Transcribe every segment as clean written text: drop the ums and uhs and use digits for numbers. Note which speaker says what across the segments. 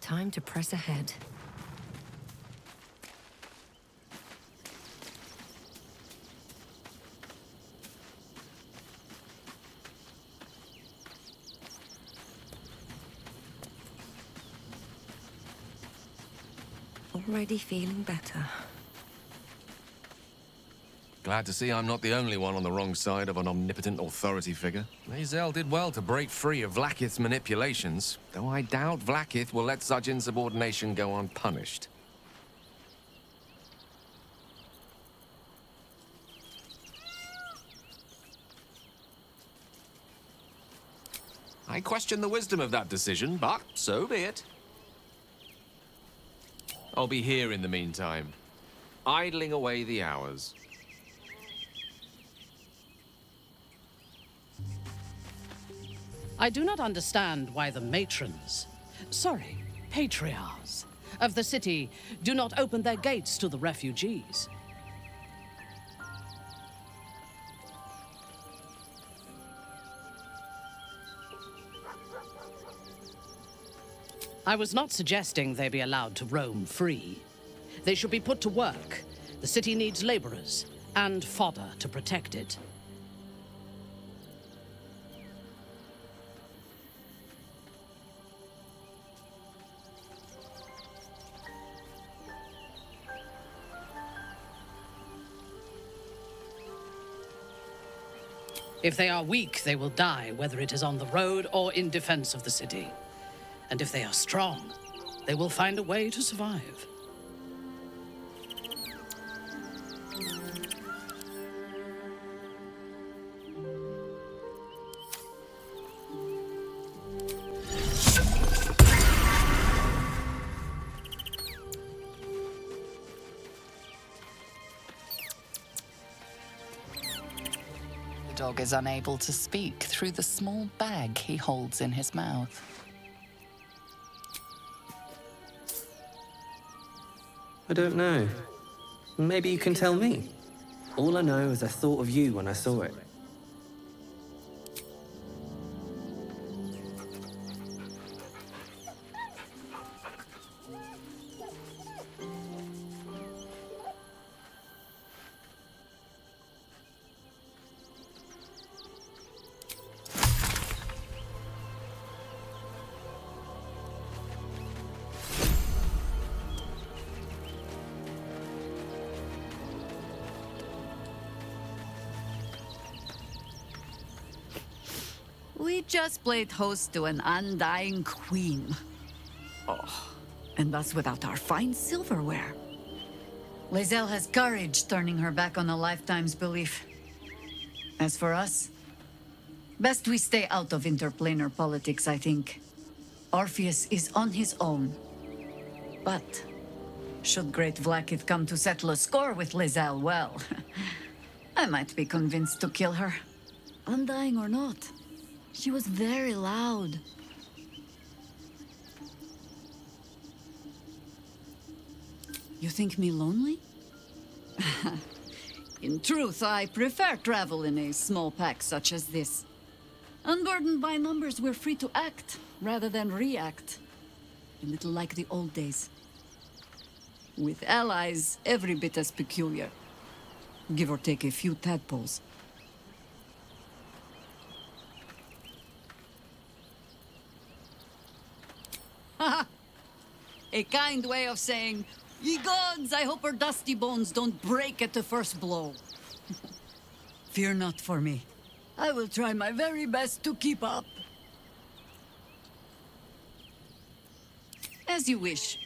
Speaker 1: Time to press ahead. Already feeling better.
Speaker 2: Glad to see I'm not the only one on the wrong side of an omnipotent authority figure. Lae'zel did well to break free of Vlaakith's manipulations, though I doubt Vlaakith will let such insubordination go unpunished. I question the wisdom of that decision, but so be it. I'll be here in the meantime, idling away the hours.
Speaker 3: I do not understand why the patriarchs of the city do not open their gates to the refugees. I was not suggesting they be allowed to roam free. They should be put to work. The city needs laborers and fodder to protect it. If they are weak, they will die, whether it is on the road or in defense of the city. And if they are strong, they will find a way to survive.
Speaker 4: The dog is unable to speak through the small bag he holds in his mouth.
Speaker 5: I don't know. Maybe you can tell me. All I know is I thought of you when I saw it.
Speaker 6: We just played host to an undying queen. Oh, and that's without our fine silverware. Lae'zel has courage turning her back on a lifetime's belief. As for us, best we stay out of interplanar politics, I think. Orpheus is on his own. But should Great Vlaakith come to settle a score with Lae'zel, well, I might be convinced to kill her. Undying or not. She was very loud. You think me lonely? In truth, I prefer travel in a small pack such as this. Unburdened by numbers, we're free to act rather than react. A little like the old days. With allies, every bit as peculiar. Give or take a few tadpoles. A kind way of saying, ye gods, I hope her dusty bones don't break at the first blow. Fear not for me. I will try my very best to keep up. As you wish.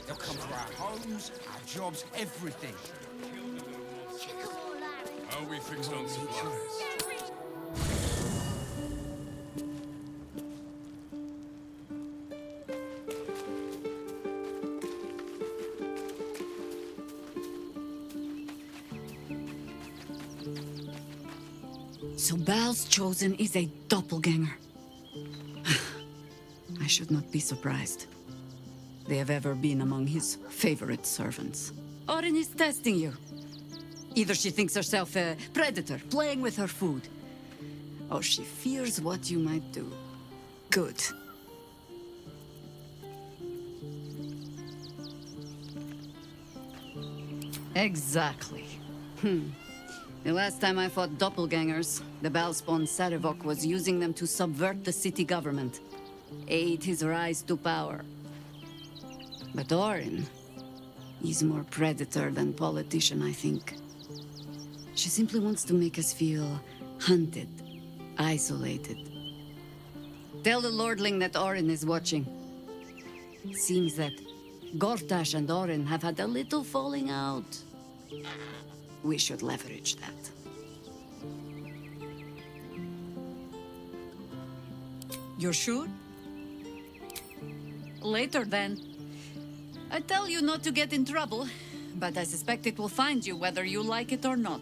Speaker 7: They'll come to our homes, our jobs, everything.
Speaker 8: How are we fixed on supplies?
Speaker 6: So Bal's chosen is a doppelganger. I should not be surprised. They have ever been among his favorite servants. Orin is testing you. Either she thinks herself a predator, playing with her food, or she fears what you might do. Good. Exactly. The last time I fought doppelgangers, the Balspawn Sarevok was using them to subvert the city government, aid his rise to power. But Orin, he's more predator than politician, I think. She simply wants to make us feel hunted, isolated. Tell the Lordling that Orin is watching. Seems that Gortash and Orin have had a little falling out. We should leverage that. You're sure? Later, then. I tell you not to get in trouble, but I suspect it will find you whether you like it or not.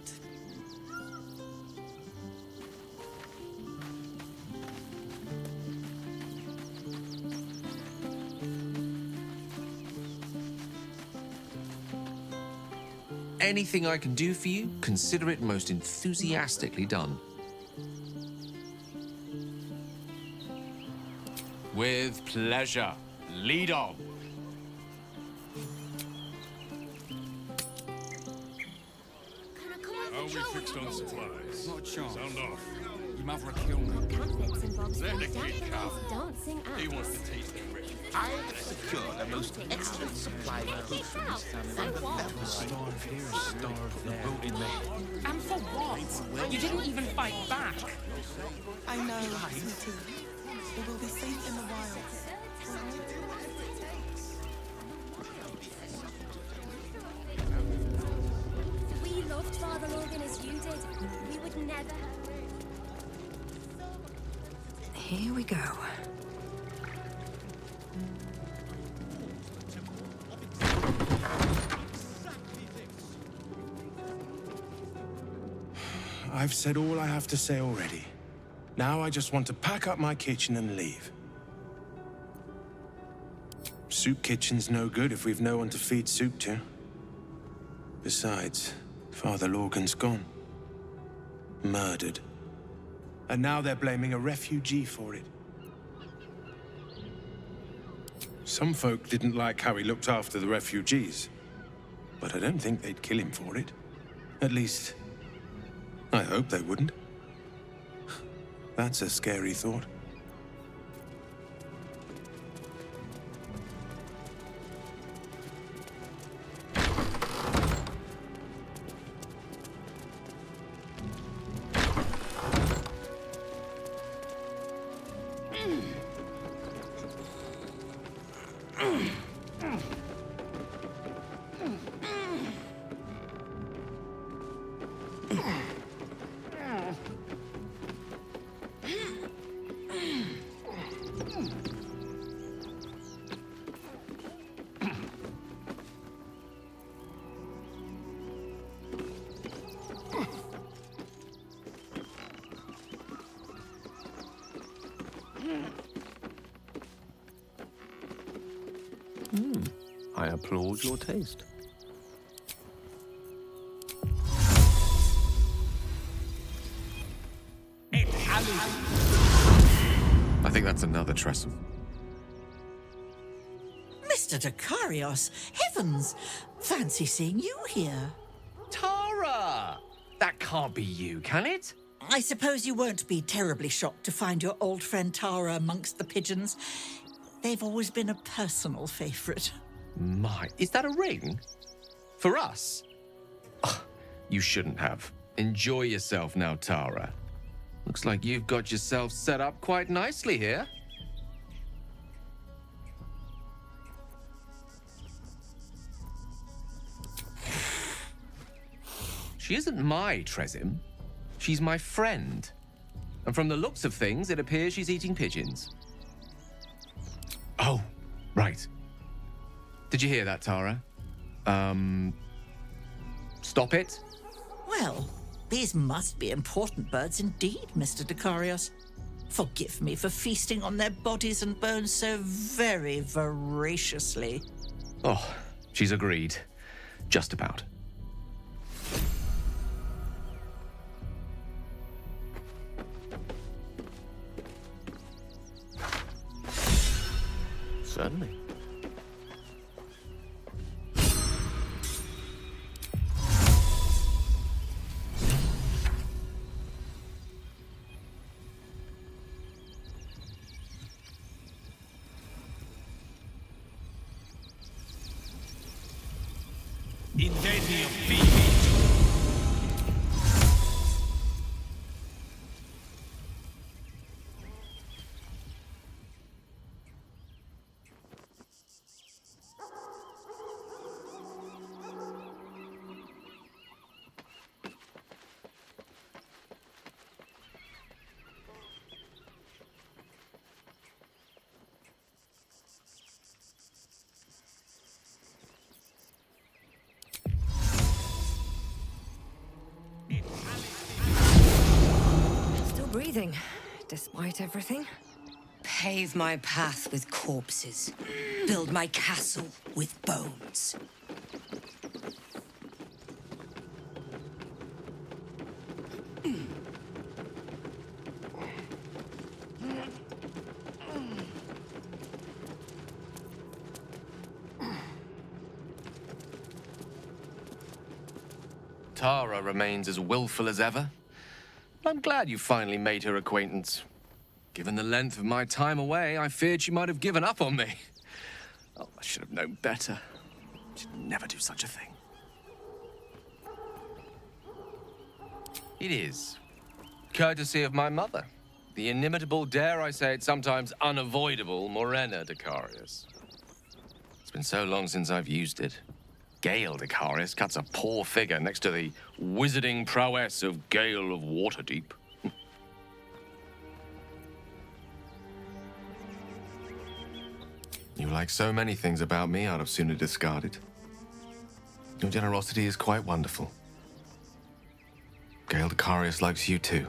Speaker 2: Anything I can do for you, consider it most enthusiastically done. With pleasure. Lead on.
Speaker 8: How are we fixed on supplies?
Speaker 7: Not a chance.
Speaker 8: Sound off.
Speaker 7: Your mother will kill me.
Speaker 9: Catholics and Bob's
Speaker 8: Let the
Speaker 9: Down
Speaker 8: kid
Speaker 9: to
Speaker 8: come.
Speaker 9: this dancing
Speaker 8: He
Speaker 9: act.
Speaker 8: wants to taste the rich.
Speaker 10: I have secured a most excellent supply of food from this town.
Speaker 7: Starve here and starve there.
Speaker 11: And for what? You didn't even fight back.
Speaker 12: I know, Smitty. We will be safe in the wilds.
Speaker 9: We loved Father Logan as you did. We would never.
Speaker 1: Here we go.
Speaker 13: I've said all I have to say already. Now I just want to pack up my kitchen and leave. Soup kitchen's no good if we've no one to feed soup to. Besides, Father Lorgan's gone. Murdered. And now they're blaming a refugee for it. Some folk didn't like how he looked after the refugees. But I don't think they'd kill him for it. At least, I hope they wouldn't. That's a scary thought.
Speaker 5: I applaud your taste.
Speaker 2: I think that's another trestle.
Speaker 14: Mr. Dakarios, heavens! Fancy seeing you here.
Speaker 2: Tara! That can't be you, can it?
Speaker 14: I suppose you won't be terribly shocked to find your old friend Tara amongst the pigeons. They've always been a personal favorite.
Speaker 2: My, is that a ring? For us? Ugh, you shouldn't have. Enjoy yourself now, Tara. Looks like you've got yourself set up quite nicely here. She isn't my Tresim. She's my friend. And from the looks of things, it appears she's eating pigeons. Oh, right. Did you hear that, Tara? Stop it?
Speaker 14: Well, these must be important birds indeed, Mr. Decarios. Forgive me for feasting on their bodies and bones so very voraciously.
Speaker 2: Oh, she's agreed. Just about. Certainly.
Speaker 7: Incendium vivi.
Speaker 1: Still breathing, despite everything.
Speaker 15: Pave my path with corpses. Build my castle with bones.
Speaker 2: Tara remains as willful as ever. I'm glad you finally made her acquaintance. Given the length of my time away, I feared she might have given up on me. Oh, I should have known better. She'd never do such a thing. It is. Courtesy of my mother. The inimitable, dare I say it, sometimes unavoidable Morena Decarius. It's been so long since I've used it. Gale Decarius cuts a poor figure next to the wizarding prowess of Gale of Waterdeep. You like so many things about me I'd have sooner discarded. Your generosity is quite wonderful. Gale Decarius likes you too.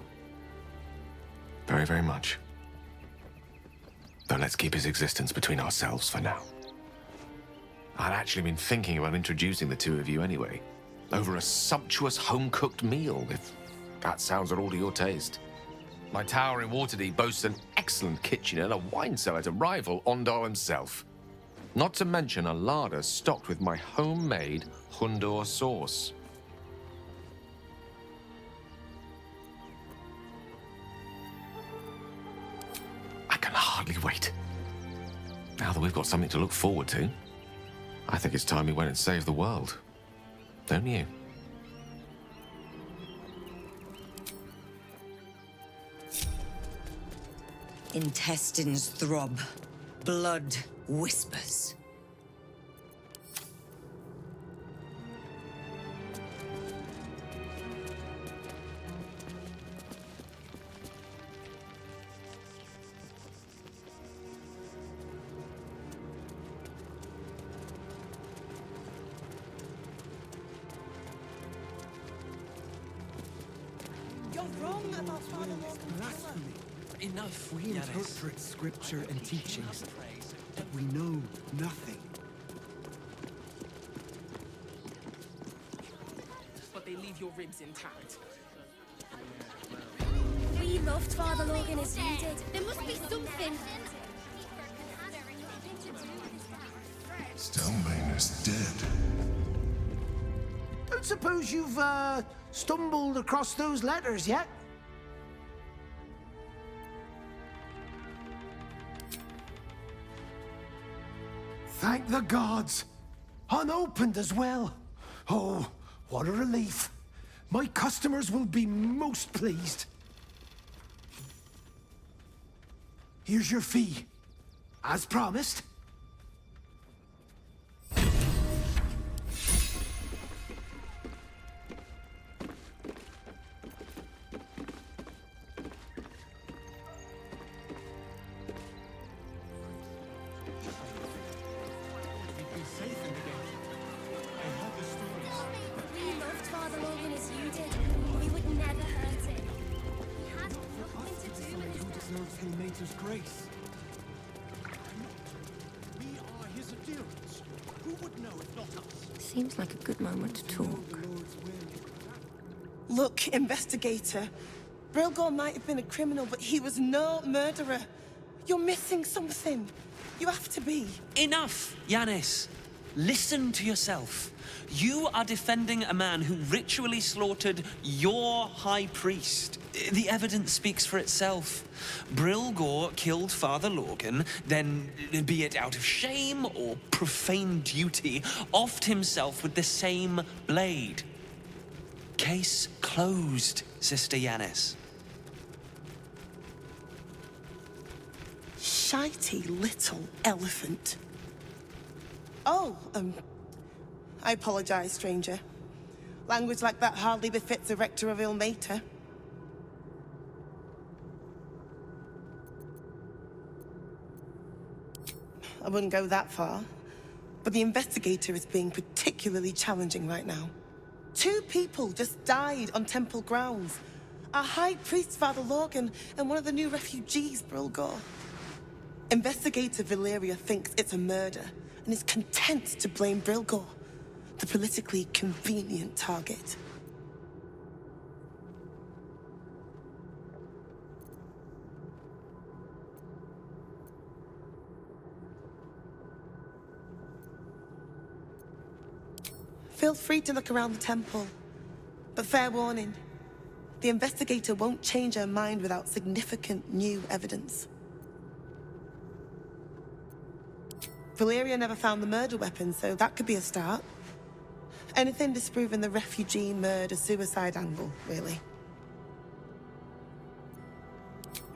Speaker 2: Very, very much. Though let's keep his existence between ourselves for now. I'd actually been thinking about introducing the two of you anyway. Over a sumptuous home-cooked meal, if that sounds at all to your taste. My tower in Waterdeep boasts an excellent kitchen and a wine cellar to rival Ondar himself. Not to mention a larder stocked with my homemade Hundor sauce. I can hardly wait. Now that we've got something to look forward to, I think it's time we went and saved the world. Don't you?
Speaker 15: Intestines throb. Blood whispers.
Speaker 9: You're wrong about Father Morgan.
Speaker 7: Enough.
Speaker 16: We interpret scripture and teachings, but we know nothing.
Speaker 11: But they leave your ribs intact.
Speaker 9: We loved Father Logan as you did. There must be something.
Speaker 17: Stelmane is dead.
Speaker 18: Don't suppose you've, stumbled across those letters yet? Thank the gods! Unopened as well. Oh, what a relief. My customers will be most pleased. Here's your fee. As promised.
Speaker 16: disgrace. We are his adherents. Who would know if not us?
Speaker 1: Seems like a good moment to talk.
Speaker 12: Look, investigator. Brilgor might have been a criminal, but he was no murderer. You're missing something. You have to be.
Speaker 17: Enough, Yanis. Listen to yourself. You are defending a man who ritually slaughtered your high priest. The evidence speaks for itself. Brilgor killed Father Lorgan, then, be it out of shame or profane duty, offed himself with the same blade. Case closed, Sister Yanis.
Speaker 12: Shitey little elephant. Oh, I apologize, stranger. Language like that hardly befits a rector of Ilmater. I wouldn't go that far, but the investigator is being particularly challenging right now. 2 people just died on temple grounds. Our high priest, Father Lorgan, and one of the new refugees, Brilgor. Investigator Valeria thinks it's a murder and is content to blame Brilgor, the politically convenient target. Feel free to look around the temple, but fair warning, the investigator won't change her mind without significant new evidence. Valeria never found the murder weapon, so that could be a start. Anything disproving the refugee murder-suicide angle, really.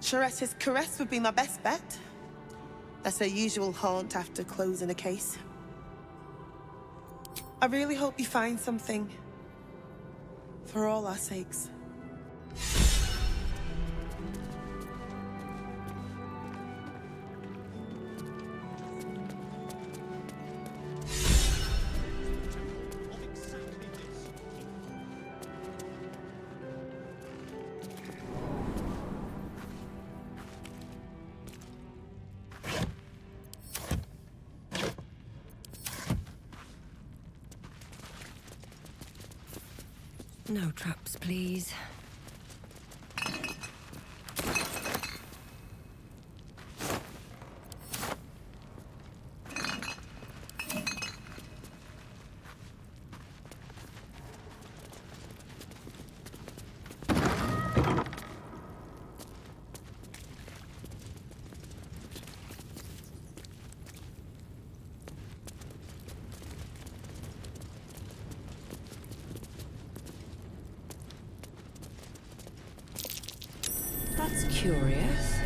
Speaker 12: Charette's caress would be my best bet. That's her usual haunt after closing a case. I really hope you find something. For all our sakes.
Speaker 1: No traps, please. That's curious.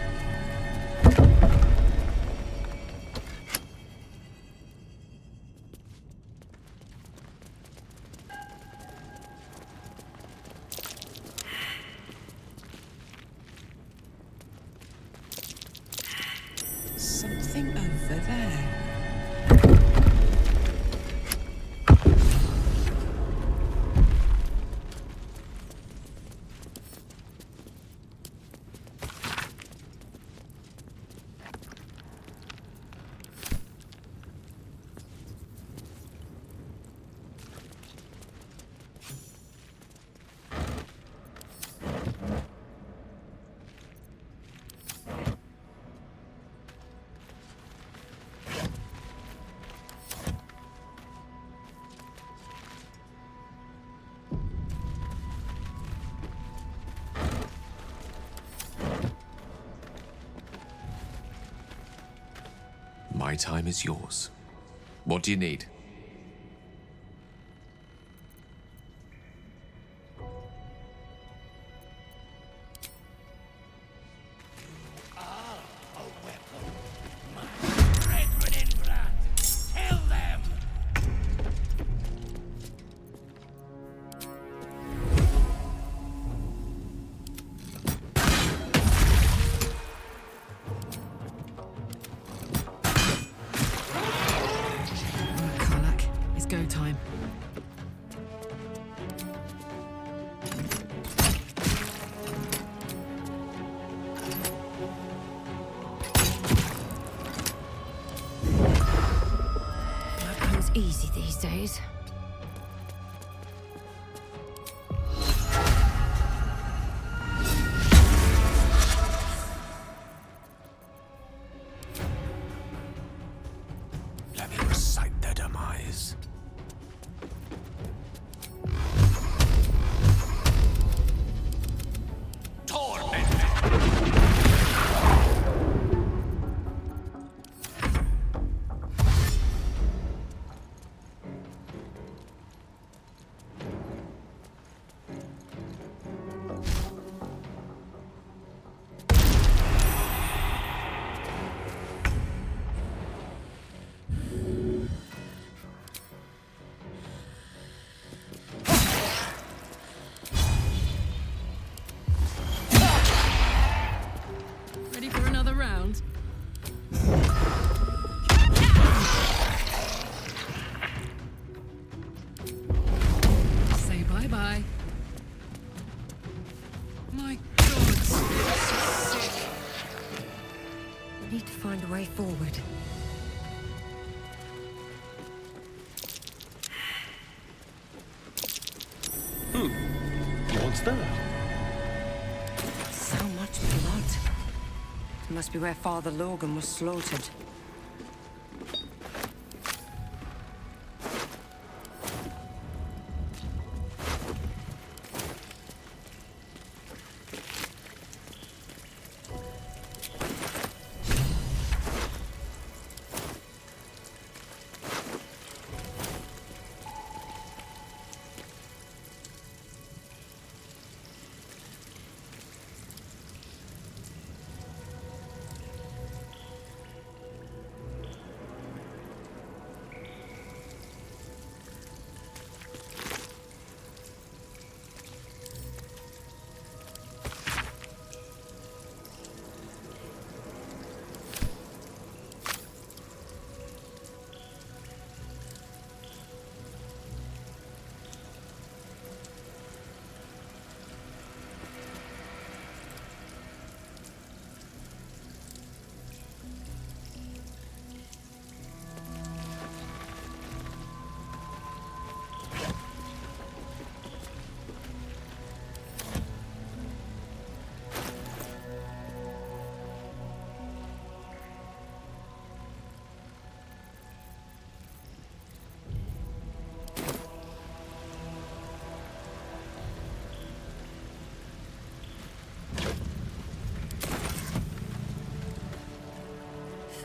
Speaker 11: Something over there.
Speaker 2: My time is yours. What do you need?
Speaker 1: easy these days.
Speaker 18: Let me recite their demise.
Speaker 11: Ready for another round? Say bye-bye. My God, so sick.
Speaker 1: Need to find a way forward.
Speaker 18: What's that?
Speaker 1: So much blood. It must be where Father Logan was slaughtered.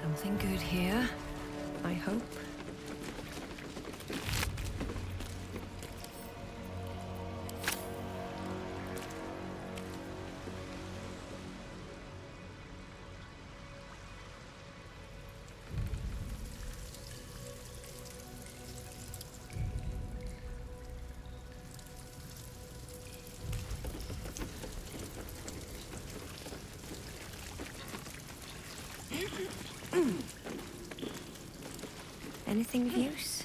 Speaker 1: Something good here, I hope. Anything of use?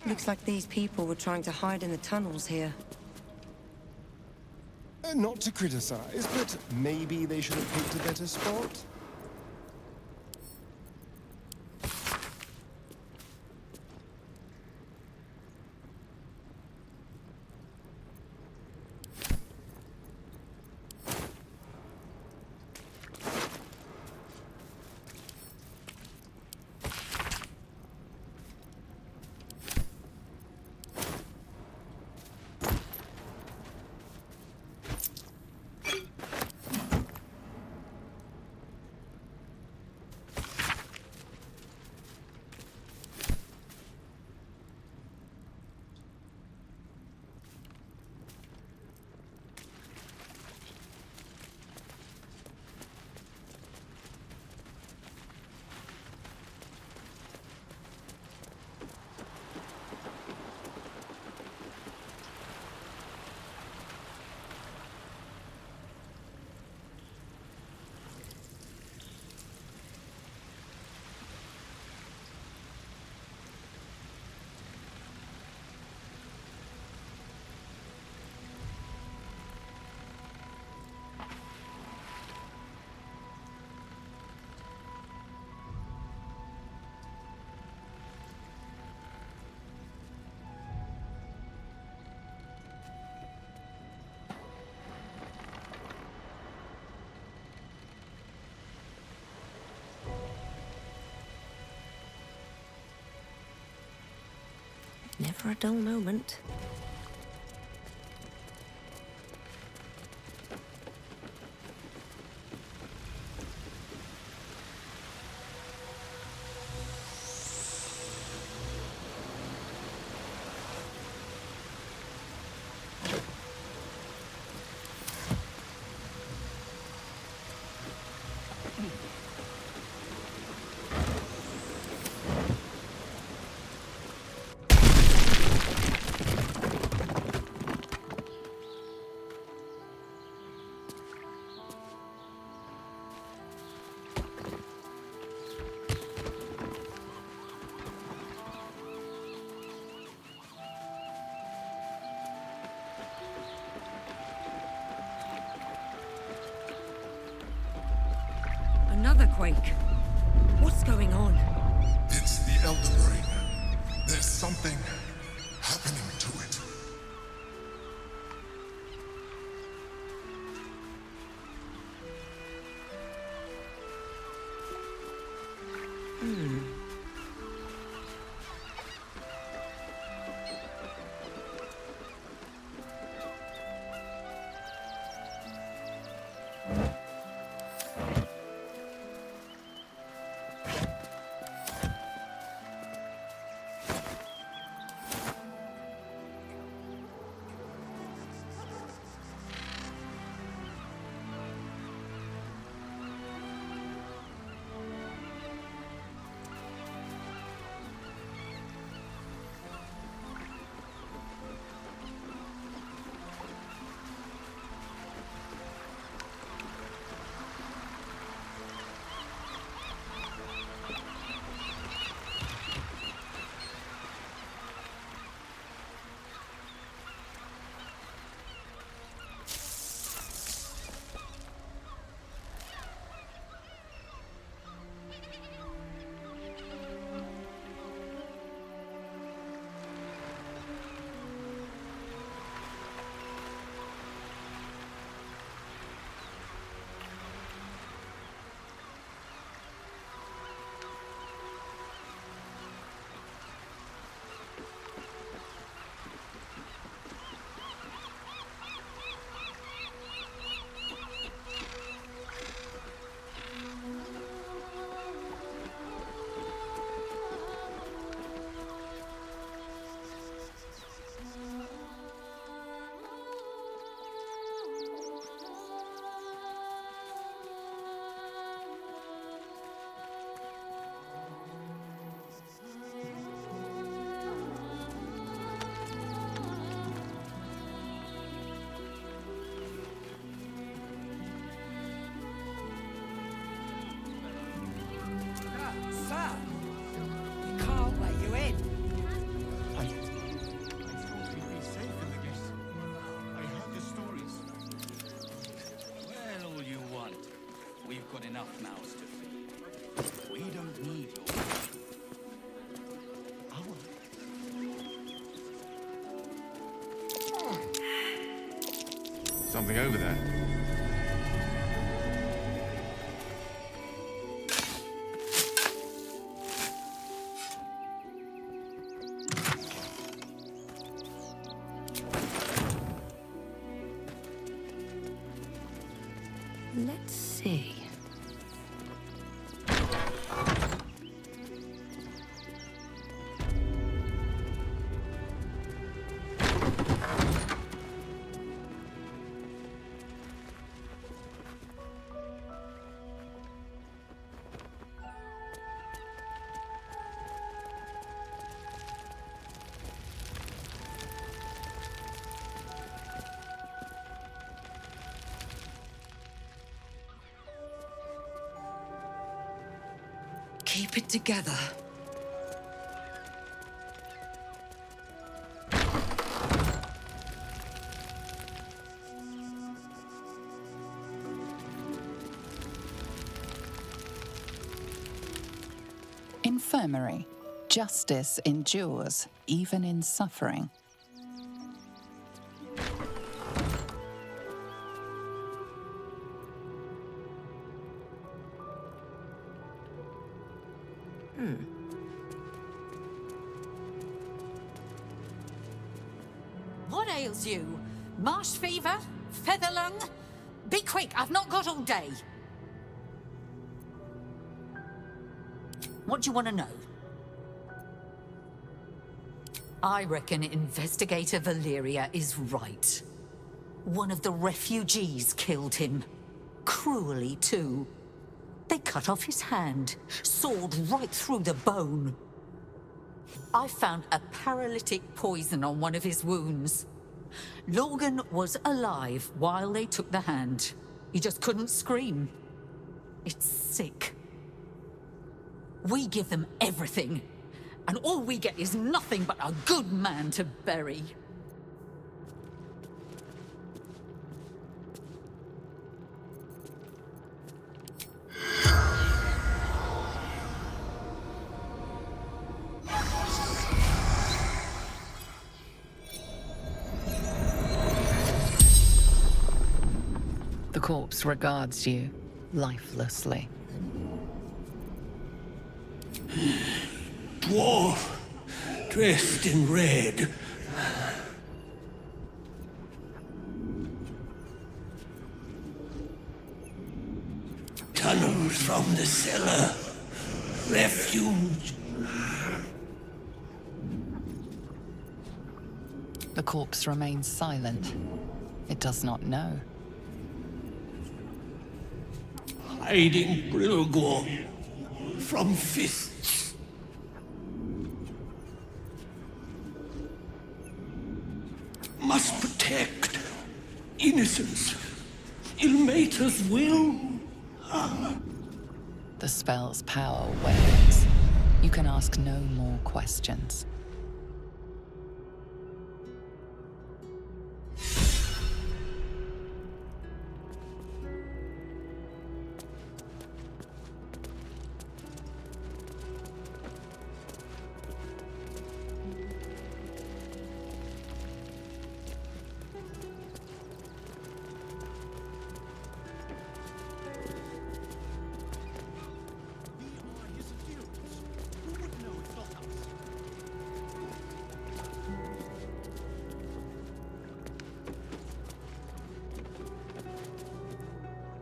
Speaker 1: Looks like these people were trying to hide in the tunnels here.
Speaker 19: Not to criticize, but maybe they should have picked a better spot.
Speaker 15: Never a dull moment.
Speaker 1: Another quake. What's going on?
Speaker 20: It's the Elder Brain. There's something happening to it.
Speaker 1: Sir! We can't let you in.
Speaker 18: I thought we'd be safe in the guest room. I heard the stories.
Speaker 7: Well, all you want. We've got enough mouths to feed. We don't need your
Speaker 2: Something over there.
Speaker 15: Let's see.
Speaker 1: Keep it together.
Speaker 4: Infirmary. Justice endures, even in suffering.
Speaker 21: What ails you? Marsh fever? Feather lung? Be quick, I've not got all day. What do you want to know? I reckon Investigator Valeria is right. One of the refugees killed him. Cruelly, too. They cut off his hand, sawed right through the bone. I found a paralytic poison on one of his wounds. Logan was alive while they took the hand. He just couldn't scream. It's sick. We give them everything, and all we get is nothing but a good man to bury.
Speaker 4: The corpse regards you lifelessly.
Speaker 22: Dwarf, dressed in red. Tunnels from the cellar. Refuge.
Speaker 4: The corpse remains silent. It does not know.
Speaker 22: Hiding Brilgor from fists. Must protect innocence. Ilmater's will.
Speaker 4: The spell's power wanes. You can ask no more questions.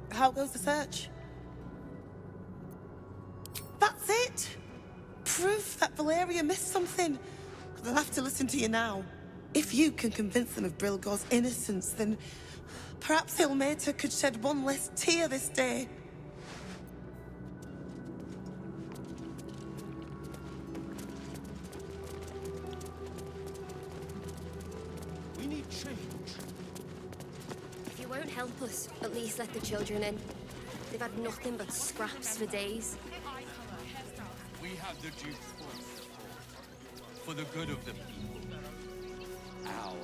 Speaker 12: How goes the search? That's it! Proof that Valeria missed something. They'll have to listen to you now. If you can convince them of Brilgor's innocence, then perhaps Ilmater could shed one less tear this day.
Speaker 19: We need change.
Speaker 9: If you won't help us, at least let the children in. They've had nothing but scraps for days.
Speaker 7: We have the duty for the good of the people. Our.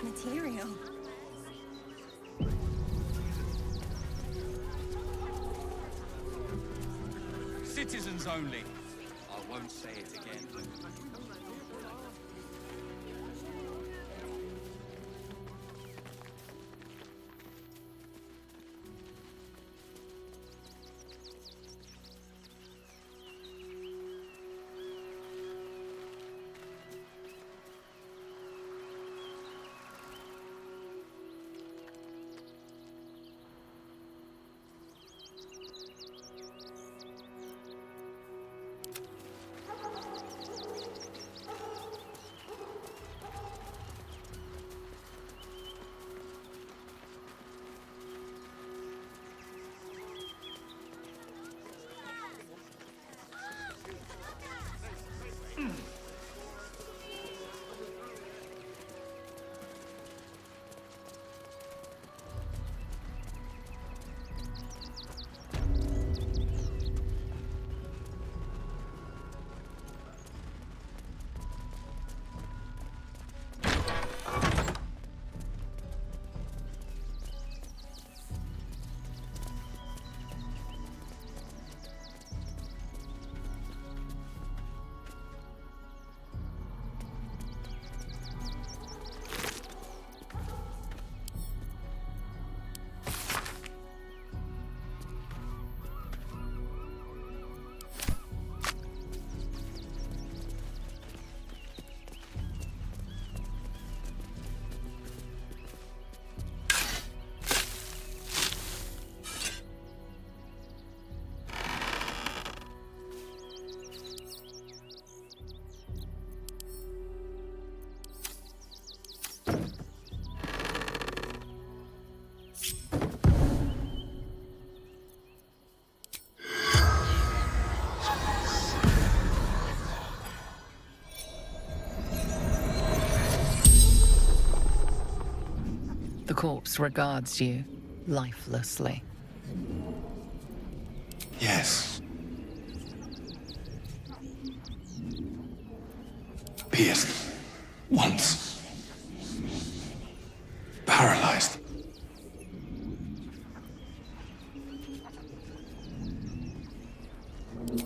Speaker 9: Material.
Speaker 7: Citizens only. I won't say it again.
Speaker 4: corpse regards you lifelessly.
Speaker 3: Yes. Pierced. Once. Paralyzed.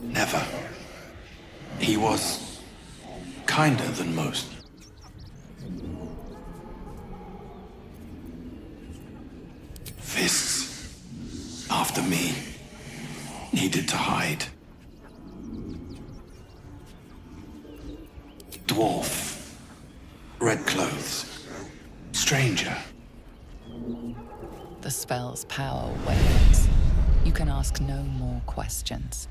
Speaker 3: Never. He was kinder than most. Fists, after me, needed to hide. Dwarf, red clothes, stranger.
Speaker 4: The spell's power wanes. You can ask no more questions.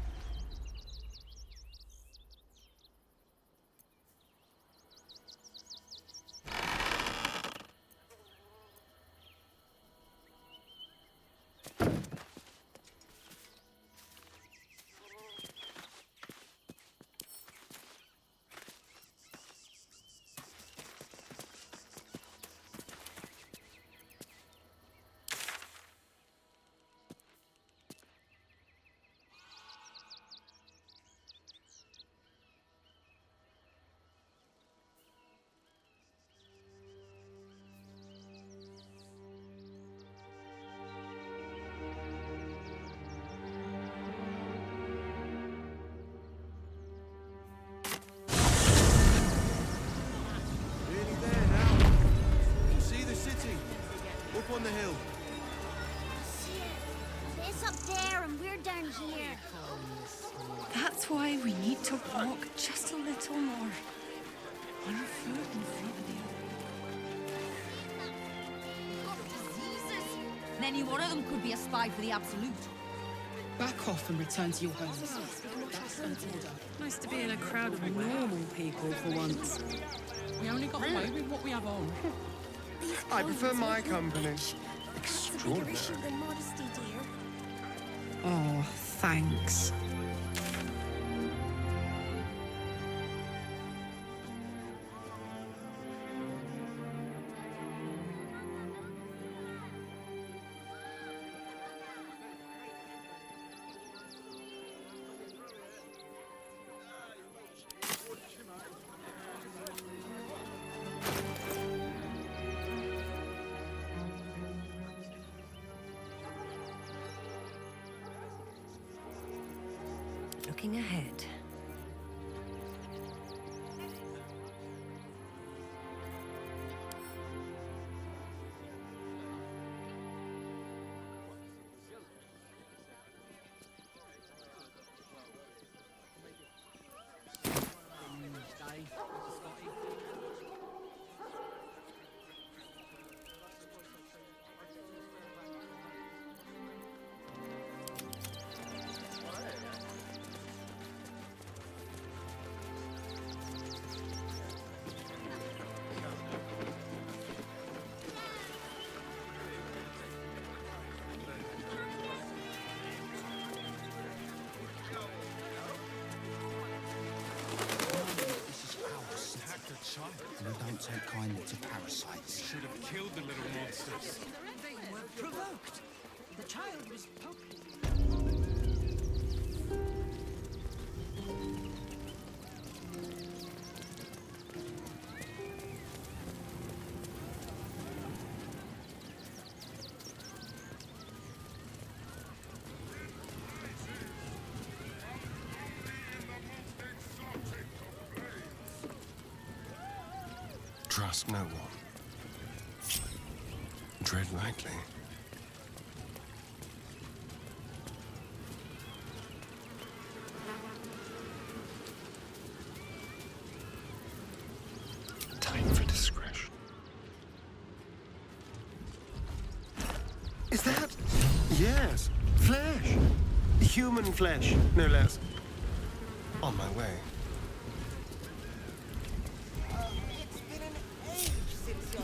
Speaker 6: On the hill.
Speaker 23: It's up there and we're down here.
Speaker 1: That's why we need to walk just a little more. One foot in front of the
Speaker 24: other. Any one of them could be a spy for the Absolute.
Speaker 11: Back off and return to your homes. That's an order. Nice to be in a crowd of normal people for once. We only got away with what we have on.
Speaker 6: I prefer my company.
Speaker 23: Extraordinary. Modesty, dear.
Speaker 1: Oh, thanks. Looking ahead.
Speaker 10: And we don't take kindly to parasites.
Speaker 8: Should have killed the little monsters.
Speaker 24: They were provoked. The child was poked.
Speaker 18: Trust no one. Tread lightly. Time for discretion.
Speaker 6: Is that? Yes. Flesh. Human flesh, no less. On my way.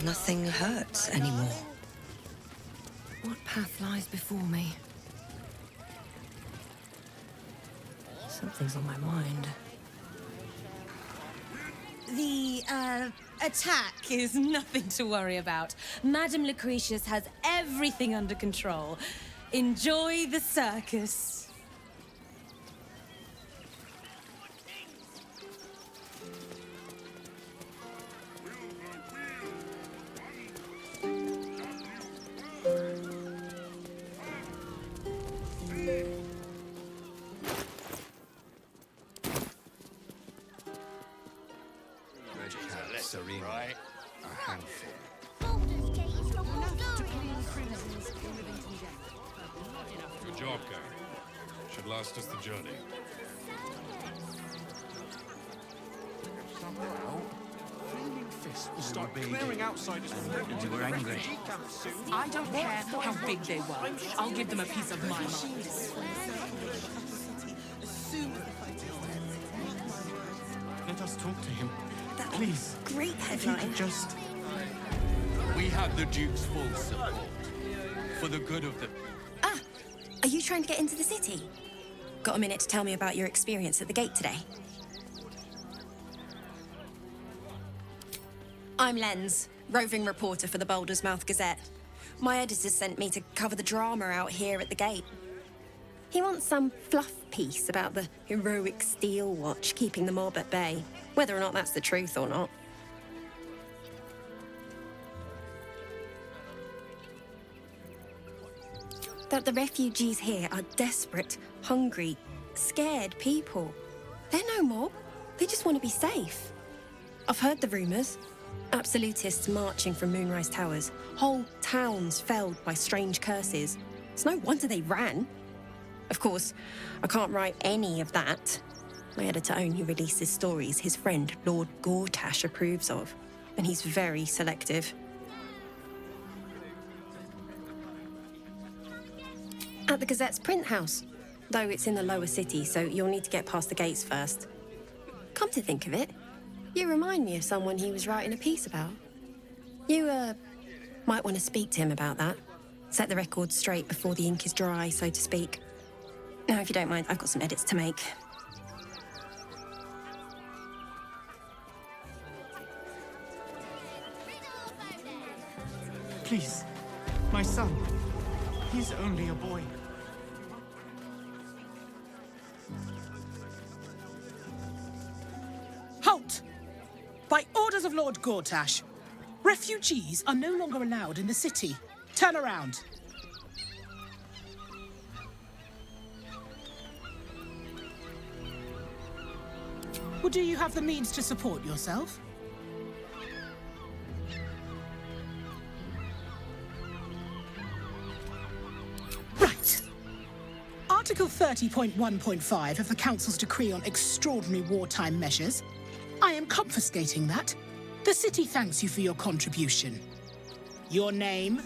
Speaker 1: Nothing hurts anymore. What path lies before me? Something's on my mind.
Speaker 15: The
Speaker 5: attack is nothing to worry about. Madame Lucretius has everything under control. Enjoy the circus.
Speaker 3: Serene. Right. A handful.
Speaker 8: Good job, guy. Should last us the journey.
Speaker 10: Flaming fists will
Speaker 8: Start clearing outsiders from
Speaker 10: you were angry.
Speaker 11: I don't care how big they were. I'll give them a piece of my mind.
Speaker 6: Let us talk to him. Please.
Speaker 9: Great
Speaker 6: If you
Speaker 9: headline.
Speaker 6: could just...
Speaker 7: We have the Duke's full support. For the good of the...
Speaker 9: Ah, are you trying to get into the city? Got a minute to tell me about your experience at the gate today? I'm Lens, roving reporter for the Baldur's Mouth Gazette. My editor sent me to cover the drama out here at the gate. He wants some fluff piece about the heroic steel watch keeping the mob at bay, whether or not that's the truth or not. That the refugees here are desperate, hungry, scared people. They're no mob. They just want to be safe. I've heard the rumours. Absolutists marching from Moonrise Towers. Whole towns felled by strange curses. It's no wonder they ran. Of course, I can't write any of that. My editor only releases stories his friend Lord Gortash approves of, and he's very selective. At the Gazette's print house, though it's in the lower city, so you'll need to get past the gates first. Come to think of it, you remind me of someone he was writing a piece about. You, might want to speak to him about that. Set the record straight before the ink is dry, so to speak. Now, if you don't mind, I've got some edits to make.
Speaker 6: Please. My son. He's only a boy.
Speaker 11: Halt! By orders of Lord Gortash, refugees are no longer allowed in the city. Turn around. Or do you have the means to support yourself? Right. Article 30.1.5 of the Council's Decree on Extraordinary Wartime Measures. I am confiscating that. The city thanks you for your contribution. Your name?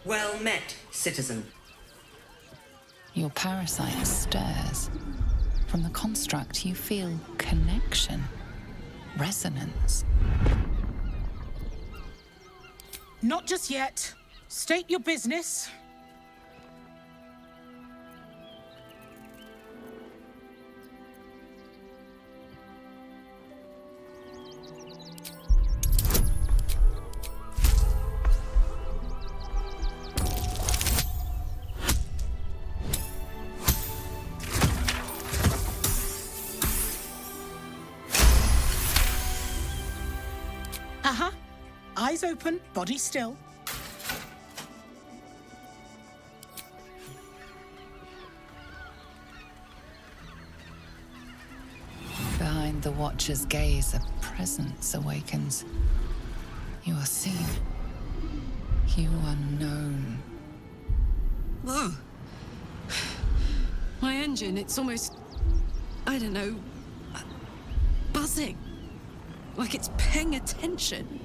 Speaker 13: Well met, citizen.
Speaker 4: Your parasite stirs. From the construct, you feel connection, resonance.
Speaker 11: Not just yet. State your business. Uh-huh. Eyes open, body still.
Speaker 4: Behind the Watcher's gaze, a presence awakens. You are seen. You are known.
Speaker 1: Whoa. My engine, it's almost, I don't know, buzzing. Like it's paying attention.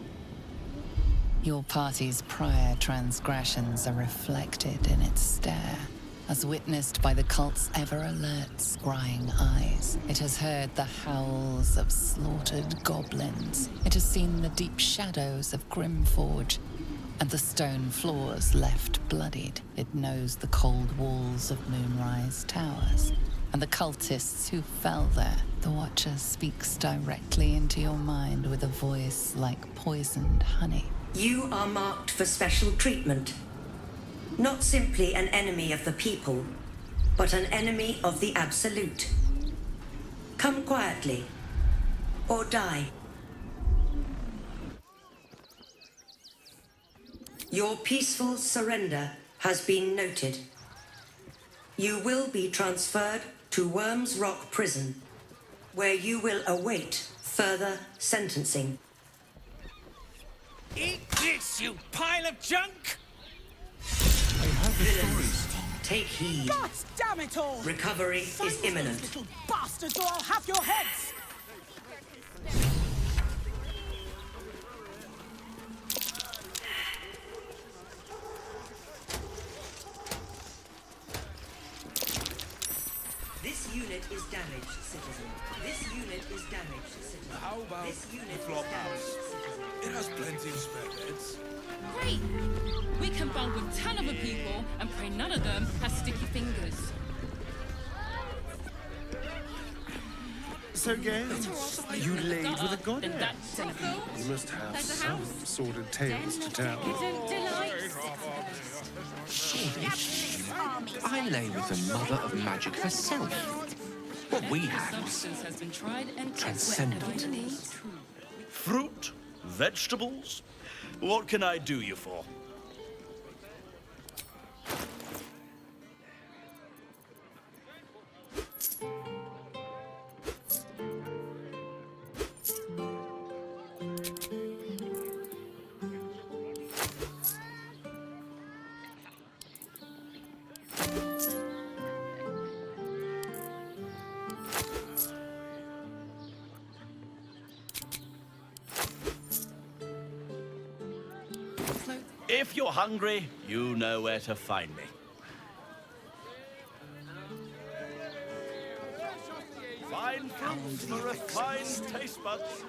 Speaker 4: Your party's prior transgressions are reflected in its stare, as witnessed by the cult's ever-alert, scrying eyes. It has heard the howls of slaughtered goblins. It has seen the deep shadows of Grimforge, and the stone floors left bloodied. It knows the cold walls of Moonrise Towers, and the cultists who fell there. The Watcher speaks directly into your mind with a voice like poisoned honey.
Speaker 13: You are marked for special treatment. Not simply an enemy of the people, but an enemy of the Absolute. Come quietly, or die. Your peaceful surrender has been noted. You will be transferred to Worms Rock Prison, where you will await further sentencing.
Speaker 7: Eat this, you pile of junk!
Speaker 13: Villains, take heed.
Speaker 11: God damn it all!
Speaker 13: Recovery is imminent.
Speaker 11: Little bastards, or I'll have your heads!
Speaker 13: This unit is damaged, citizen. This unit is damaged, citizen.
Speaker 7: How about
Speaker 13: this unit
Speaker 7: the flop house? It has plenty of spare beds.
Speaker 14: Great! We can bunk with 10 other people and pray none of them have sticky fingers.
Speaker 6: So, Gales, you laid with a goddess.
Speaker 14: Then
Speaker 6: You must have some sordid tales to tell.
Speaker 10: I lay with the mother of magic herself. What we have
Speaker 14: Has been tried and
Speaker 10: transcendent.
Speaker 16: Fruit? Vegetables? What can I do you for? If you're hungry, you know where to find me. Fine fruits for refined taste buds.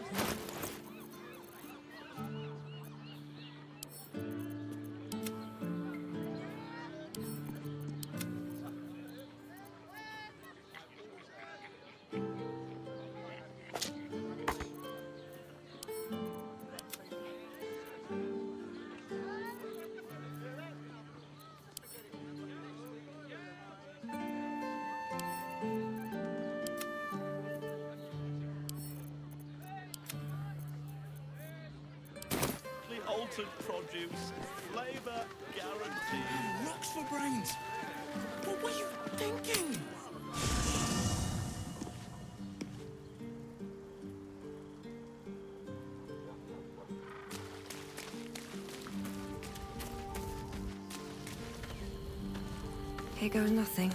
Speaker 16: Altered produce, flavor guaranteed.
Speaker 7: Rocks for brains! What were you thinking?
Speaker 9: Here goes nothing.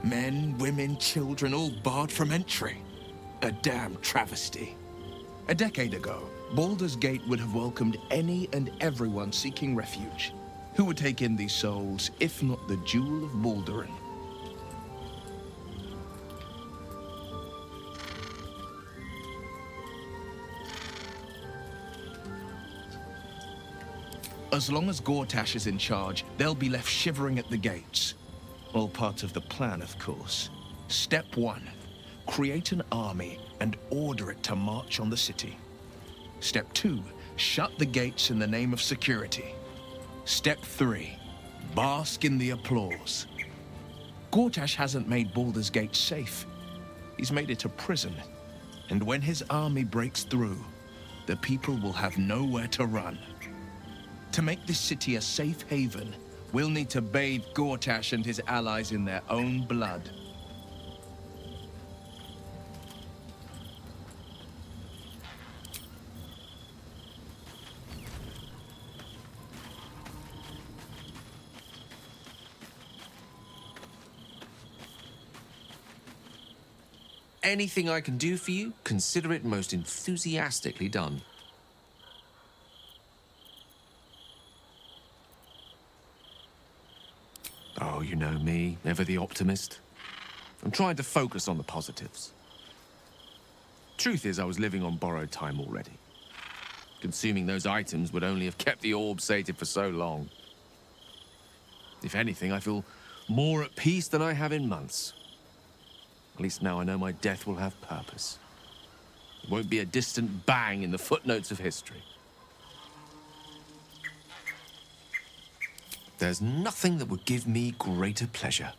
Speaker 10: Men, women, children, all barred from entry. A damn travesty. A decade ago, Baldur's Gate would have welcomed any and everyone seeking refuge. Who would take in these souls, if not the Jewel of Baldurin? As long as Gortash is in charge, they'll be left shivering at the gates. All part of the plan, of course. Step 1. Create an army and order it to march on the city. Step 2. Shut the gates in the name of security. Step 3. Bask in the applause. Gortash hasn't made Baldur's Gate safe. He's made it a prison. And when his army breaks through, the people will have nowhere to run. To make this city a safe haven, we'll need to bathe Gortash and his allies in their own blood.
Speaker 2: anything I can do for you, consider it most enthusiastically done. Oh, you know me, ever the optimist. I'm trying to focus on the positives. Truth is, I was living on borrowed time already. Consuming those items would only have kept the orb sated for so long. If anything, I feel more at peace than I have in months. At least now I know my death will have purpose. It won't be a distant bang in the footnotes of history. There's nothing that would give me greater pleasure.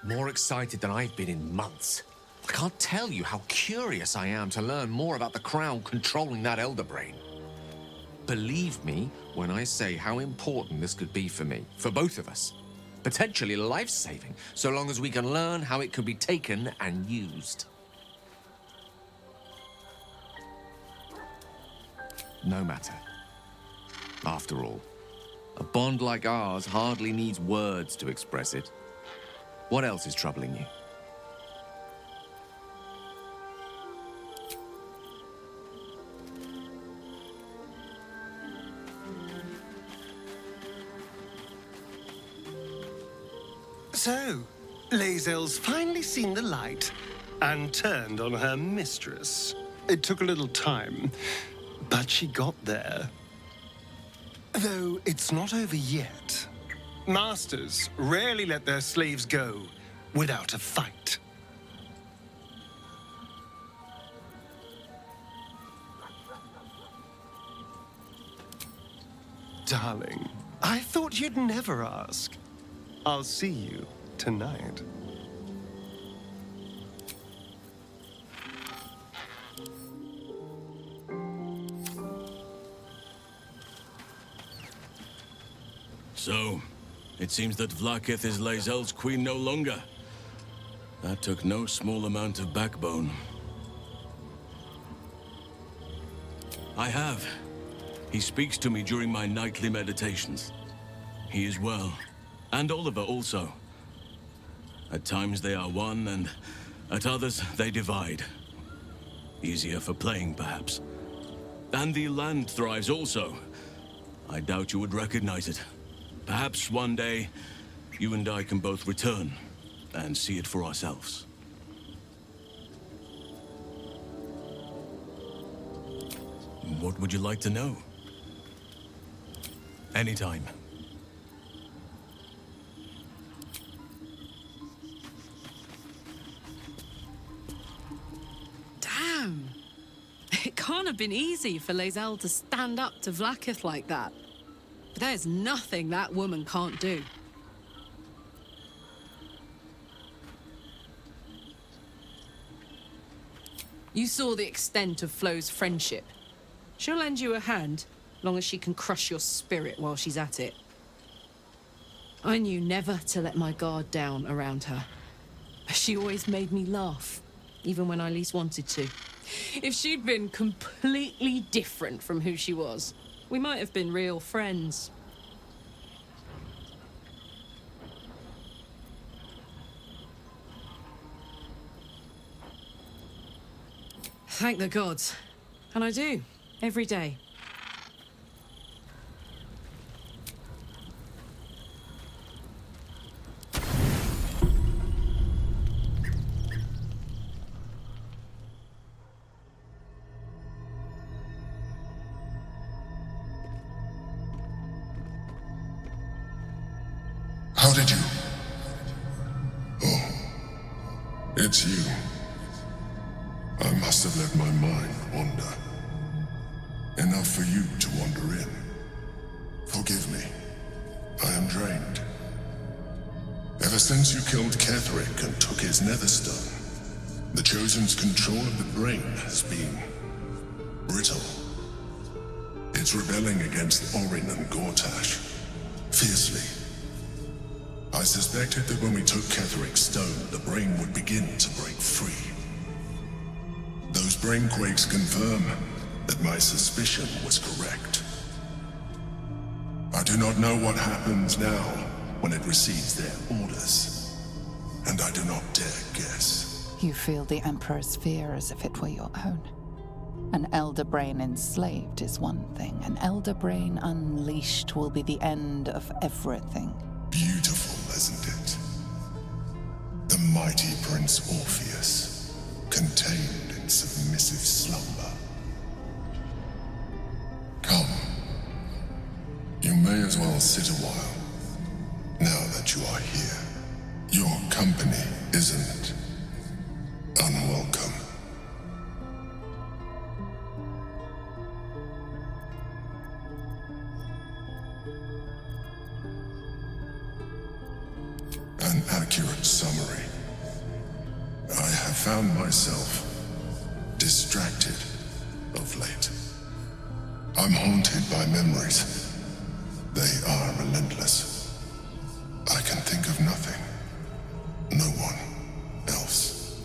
Speaker 2: More excited than I've been in months. I can't tell you how curious I am to learn more about the Crown controlling that Elder Brain. Believe me when I say how important this could be for me, for both of us. Potentially life-saving, so long as we can learn how it could be taken and used. No matter. After all, a bond like ours hardly needs words to express it. What else is troubling you?
Speaker 6: So, Lae'zel's finally seen the light and turned on her mistress. It took a little time, but she got there. Though it's not over yet. Masters rarely let their slaves go without a fight. Darling, I thought you'd never ask. I'll see you tonight.
Speaker 17: So, it seems that Vlaakith is Lae'zel's queen no longer. That took no small amount of backbone. I have. He speaks to me during my nightly meditations. He is well. And Oliver also. At times they are one, and at others they divide. Easier for playing, perhaps. And the land thrives also. I doubt you would recognize it. Perhaps one day, you and I can both return and see it for ourselves. What would you like to know? Anytime.
Speaker 1: Damn. It can't have been easy for Lae'zel to stand up to Vlaakith like that. But there's nothing that woman can't do. You saw the extent of Flo's friendship. She'll lend you a hand, long as she can crush your spirit while she's at it. I knew never to let my guard down around her. She always made me laugh, even when I least wanted to. If she'd been completely different from who she was, we might have been real friends. Thank the gods. And I do, every day.
Speaker 20: How did you? Oh, it's you. I must have let my mind wander. Enough for you to wander in. Forgive me. I am drained. Ever since you killed Ketherick and took his netherstone, the Chosen's control of the brain has been brittle. It's rebelling against Orin and Gortash, fiercely. I suspected that when we took Ketherick's stone, the brain would begin to break free. Those brainquakes confirm that my suspicion was correct. I do not know what happens now when it receives their orders, and I do not dare guess.
Speaker 4: You feel the Emperor's fear as if it were your own. An Elder Brain enslaved is one thing. An Elder Brain unleashed will be the end of everything.
Speaker 20: Beautiful, isn't it? The mighty Prince Orpheus, contained in submissive slumber. Come. You may as well sit a while, now that you are here. Your company isn't unwelcome. An accurate summary. I have found myself distracted of late. I'm haunted by memories. They are relentless. I can think of nothing. No one else.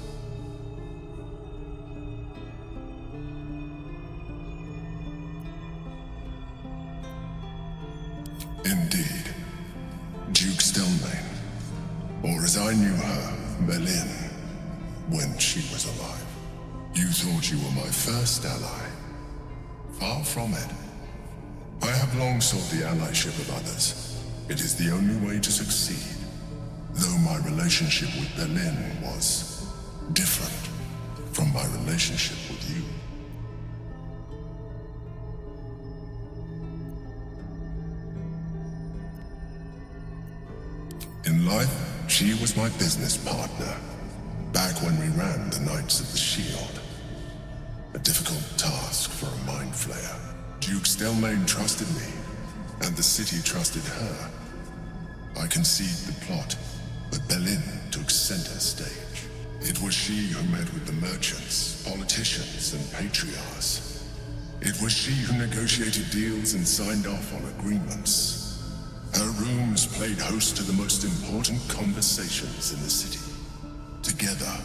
Speaker 20: Indeed. Duke Stelmane. Or as I knew her, Berlin, when she was alive. You thought you were my first ally. Far from it. I have long sought the allyship of others. It is the only way to succeed. Though my relationship with Berlin was different from my relationship with you. In life, she was my business partner, back when we ran the Knights of the Shield. A difficult task for a mind flayer. Duke Stelmane trusted me, and the city trusted her. I conceived the plot, but Berlin took center stage. It was she who met with the merchants, politicians, and patriarchs. It was she who negotiated deals and signed off on agreements. Her rooms played host to the most important conversations in the city. Together,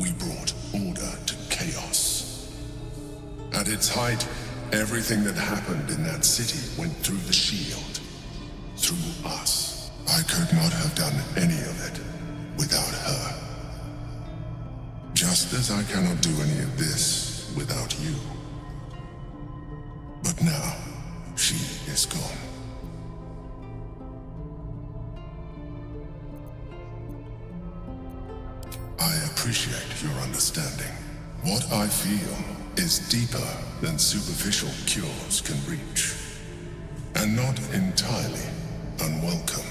Speaker 20: we brought order to chaos. At its height, everything that happened in that city went through the shield. Through us. I could not have done any of it without her. Just as I cannot do any of this without you. But now, she is gone. I appreciate your understanding. What I feel is deeper than superficial cures can reach. And not entirely unwelcome.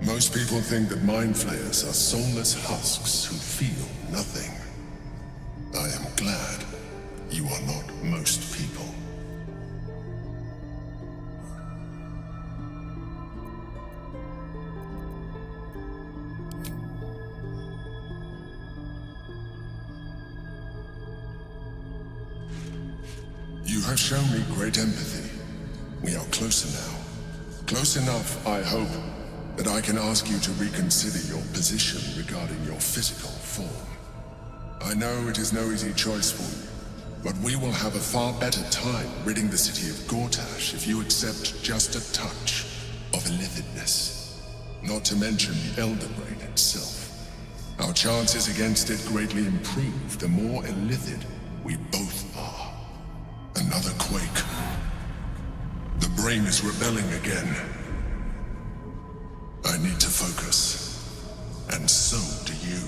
Speaker 20: Most people think that mind flayers are soulless husks who feel nothing. I am glad you are not most people. You have shown me great empathy. We are closer now. Close enough, I hope, that I can ask you to reconsider your position regarding your physical form. I know it is no easy choice for you, but we will have a far better time ridding the city of Gortash if you accept just a touch of illithidness. Not to mention the Elder Brain itself. Our chances against it greatly improve the more illithid we both are. Another quake. The brain is rebelling again. I need to focus. And so do you.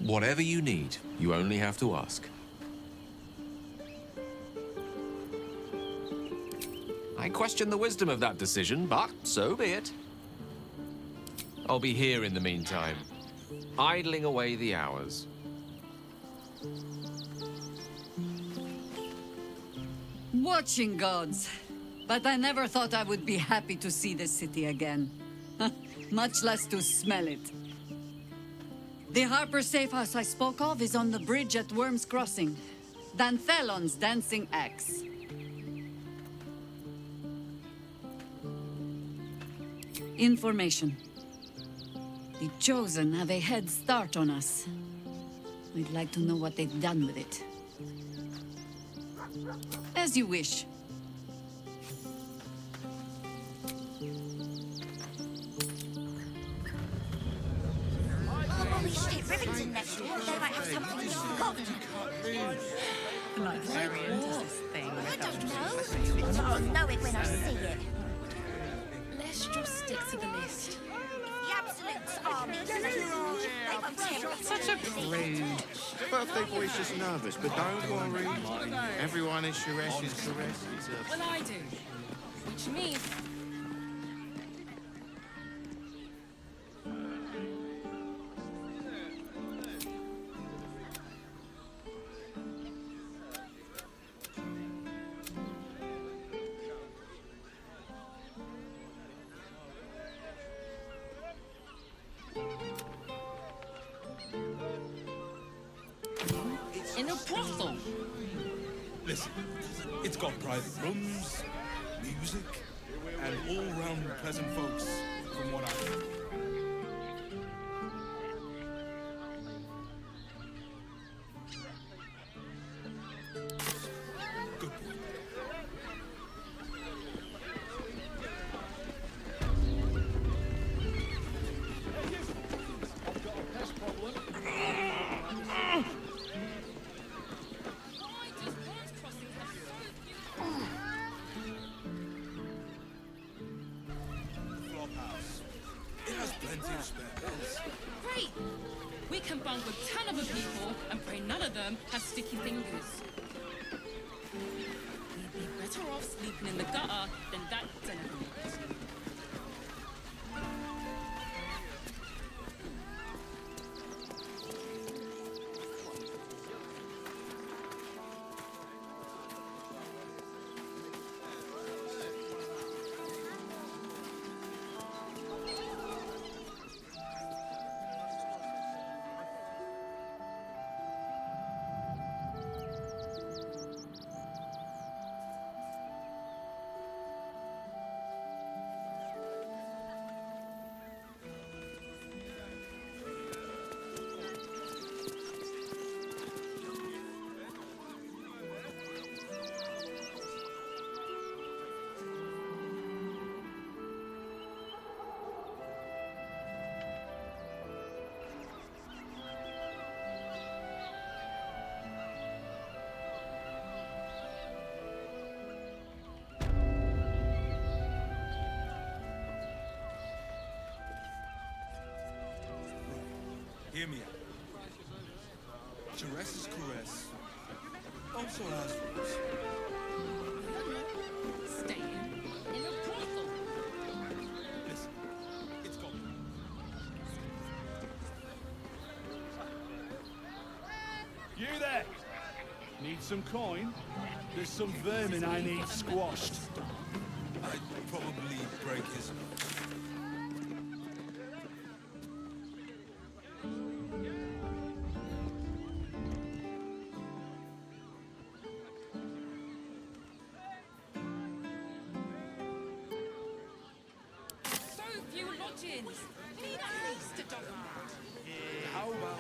Speaker 2: Whatever you need, you only have to ask. I question the wisdom of that decision, but so be it. I'll be here in the meantime, idling away the hours.
Speaker 12: Watching gods. But I never thought I would be happy to see the city again. Much less to smell it. The Harper safe house I spoke of is on the bridge at Worm's Crossing. Danthelon's dancing axe. Information. The Chosen have a head start on us. We'd like to know what they've done with it. As you wish.
Speaker 23: Holy shit, Rivington next door. They might have something we forgotten.
Speaker 4: The librarian does this thing.
Speaker 23: I don't know. I'll know it when I see it.
Speaker 4: Let's just stick to the list.
Speaker 23: The Absolute's army. They won't tear us.
Speaker 4: Such a prude.
Speaker 19: Birthday boy's just nervous, but don't worry. Everyone is Sharesh's caress.
Speaker 14: Well, I do. Which means in a brothel.
Speaker 7: Listen, it's got private rooms, music, and all-round pleasant folks, from what I know. Good boy. Flophouse. It has plenty of spare beds.
Speaker 14: Great! We can bunk with 10 other people and pray none of them have sticky fingers. We'd be better off sleeping in the gutter than that tenement.
Speaker 7: Hear me out. Teresa's caress also has rules.
Speaker 14: Staying in a brothel.
Speaker 7: Listen, it's got... You there! Need some coin? There's some vermin I need squashed. I'd probably break his...
Speaker 14: So few lodgings. Need at least a dozen.
Speaker 7: How about...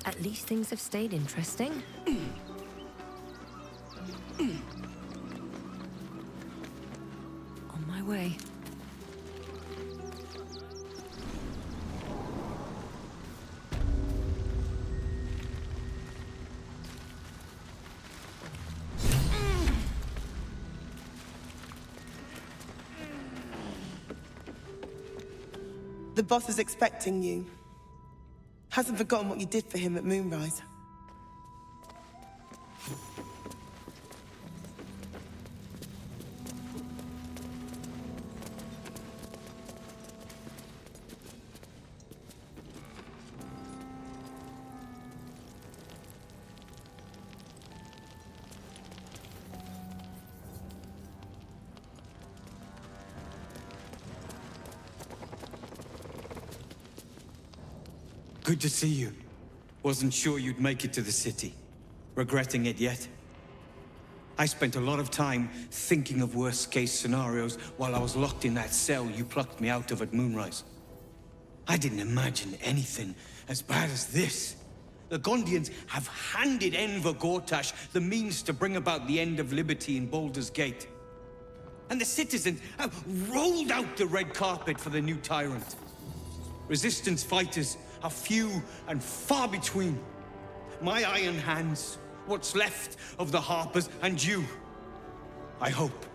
Speaker 9: At least things have stayed interesting. On my way.
Speaker 18: The boss is expecting you. Hasn't forgotten what you did for him at Moonrise.
Speaker 21: Good to see you. Wasn't sure you'd make it to the city. Regretting it yet? I spent a lot of time thinking of worst-case scenarios while I was locked in that cell you plucked me out of at Moonrise. I didn't imagine anything as bad as this. The Gondians have handed Enver Gortash the means to bring about the end of liberty in Baldur's Gate. And the citizens have rolled out the red carpet for the new tyrant. Resistance fighters are few and far between. My iron hands, what's left of the Harpers, and you. I hope.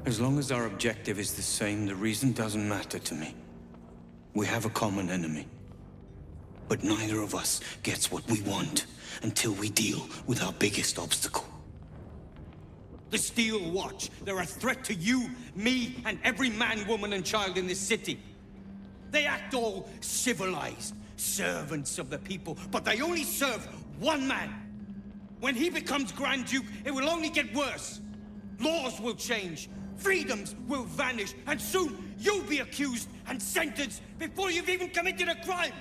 Speaker 21: As long as our objective is the same, the reason doesn't matter to me. We have a common enemy. But neither of us gets what we want until we deal with our biggest obstacle. The Steel Watch. They're a threat to you, me, and every man, woman, and child in this city. They act all civilized, servants of the people, but they only serve one man. When he becomes Grand Duke, it will only get worse. Laws will change, freedoms will vanish, and soon you'll be accused and sentenced before you've even committed a crime.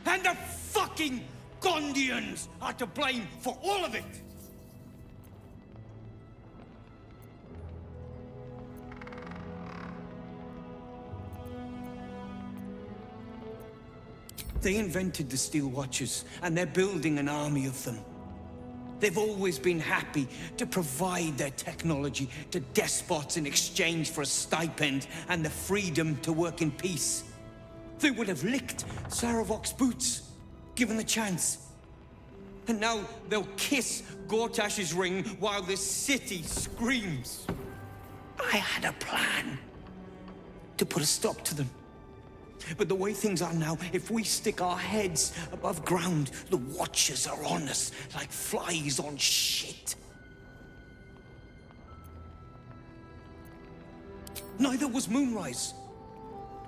Speaker 21: And the fucking Gondians are to blame for all of it! They invented the Steel Watchers, and they're building an army of them. They've always been happy to provide their technology to despots in exchange for a stipend and the freedom to work in peace. They would have licked Saravok's boots, given the chance. And now they'll kiss Gortash's ring while the city screams. I had a plan to put a stop to them. But the way things are now, if we stick our heads above ground, the Watchers are on us like flies on shit. Neither was Moonrise.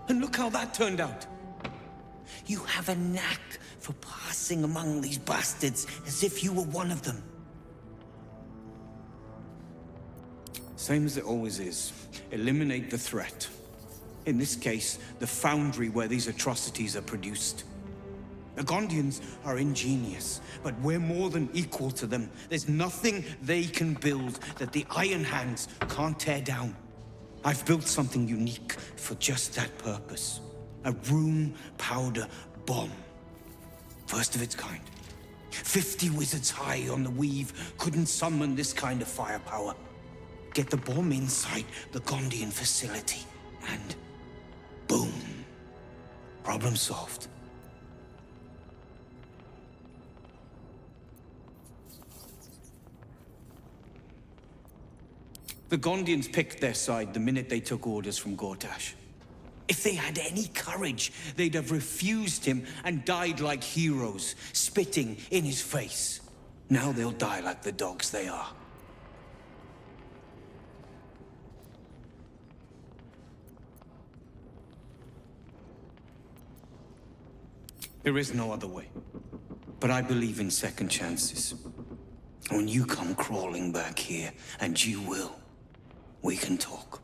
Speaker 21: And look how that turned out. You have a knack for passing among these bastards as if you were one of them. Same as it always is. Eliminate the threat. In this case, the foundry where these atrocities are produced. The Gondians are ingenious, but we're more than equal to them. There's nothing they can build that the Iron Hands can't tear down. I've built something unique for just that purpose. A room powder bomb. First of its kind. 50 wizards high on the weave couldn't summon this kind of firepower. Get the bomb inside the Gondian facility, and boom. Problem solved. The Gondians picked their side the minute they took orders from Gortash. If they had any courage, they'd have refused him and died like heroes, spitting in his face. Now they'll die like the dogs they are. There is no other way. But I believe in second chances. When you come crawling back here, and you will, we can talk.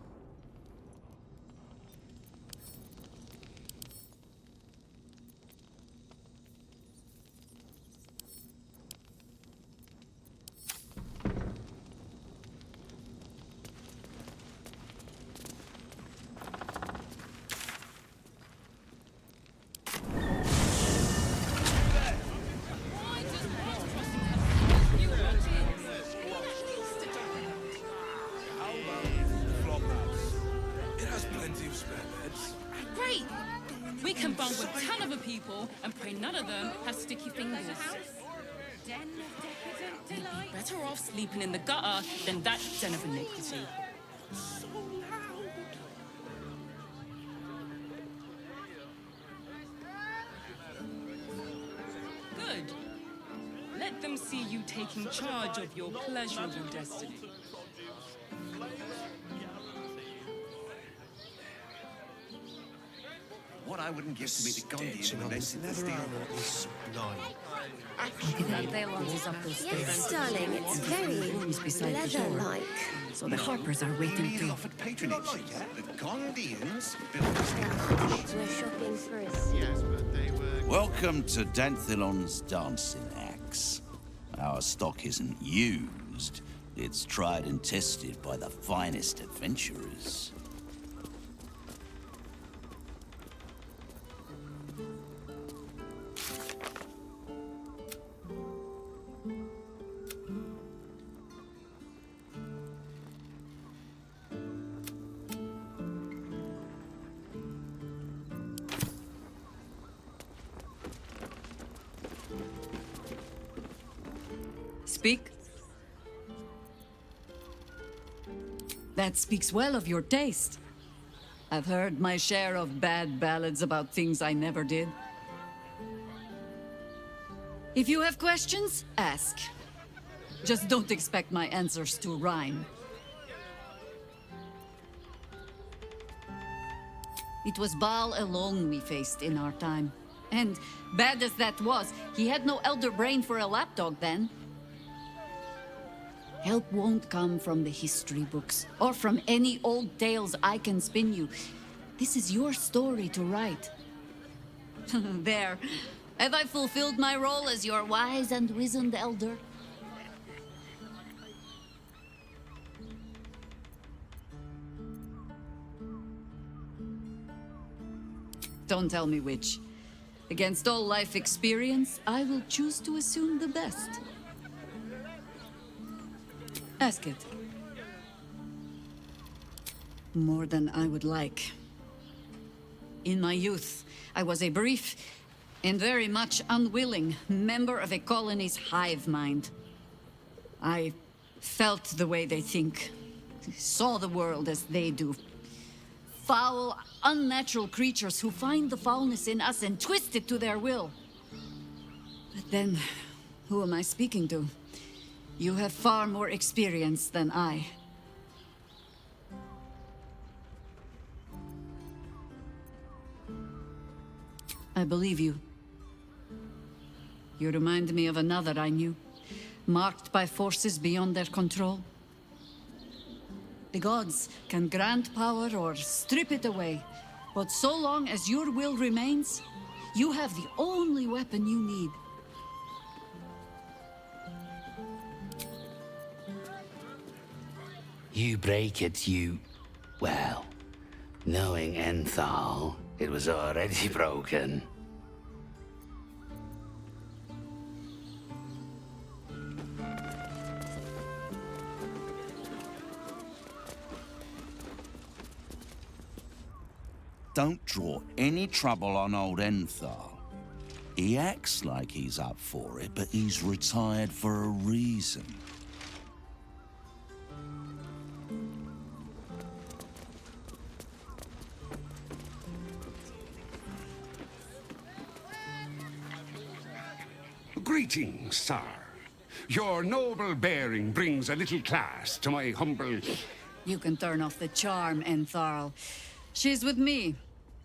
Speaker 14: bung with 10 other people and pray none of them has sticky fingers. You'd be better off sleeping in the gutter than that den of iniquity. Good. Let them see you taking charge of your pleasurable destiny.
Speaker 5: What I wouldn't give to meet the Gondian when they sit the steel.
Speaker 6: Is sublime.
Speaker 9: Yes, darling, it's very leather-like.
Speaker 12: So the Harpers are waiting too.
Speaker 5: Offered patronage. The Gondians built
Speaker 9: We're shopping for us.
Speaker 19: Yes, but they were...
Speaker 15: Welcome to Danthilon's dancing axe. Our stock isn't used. It's tried and tested by the finest adventurers.
Speaker 12: Speak. That speaks well of your taste. I've heard my share of bad ballads about things I never did. If you have questions, ask. Just don't expect my answers to rhyme. It was Baal alone we faced in our time. And bad as that was, he had no elder brain for a lapdog then. Help won't come from the history books, or from any old tales I can spin you. This is your story to write. There. Have I fulfilled my role as your wise and wizened elder? Don't tell me which. Against all life experience, I will choose to assume the best. Ask it. More than I would like. In my youth, I was a brief and very much unwilling member of a colony's hive mind. I felt the way they think, saw the world as they do. Foul, unnatural creatures who find the foulness in us and twist it to their will. But then, who am I speaking to? You have far more experience than I. I believe you. You remind me of another I knew, marked by forces beyond their control. The gods can grant power or strip it away, but so long as your will remains, you have the only weapon you need.
Speaker 22: You break it, you... Well, knowing Enthal, it was already broken.
Speaker 15: Don't draw any trouble on old Enthal. He acts like he's up for it, but he's retired for a reason.
Speaker 24: Greetings, sir. Your noble bearing brings a little class to my humble...
Speaker 12: You can turn off the charm, Entharl. She's with me.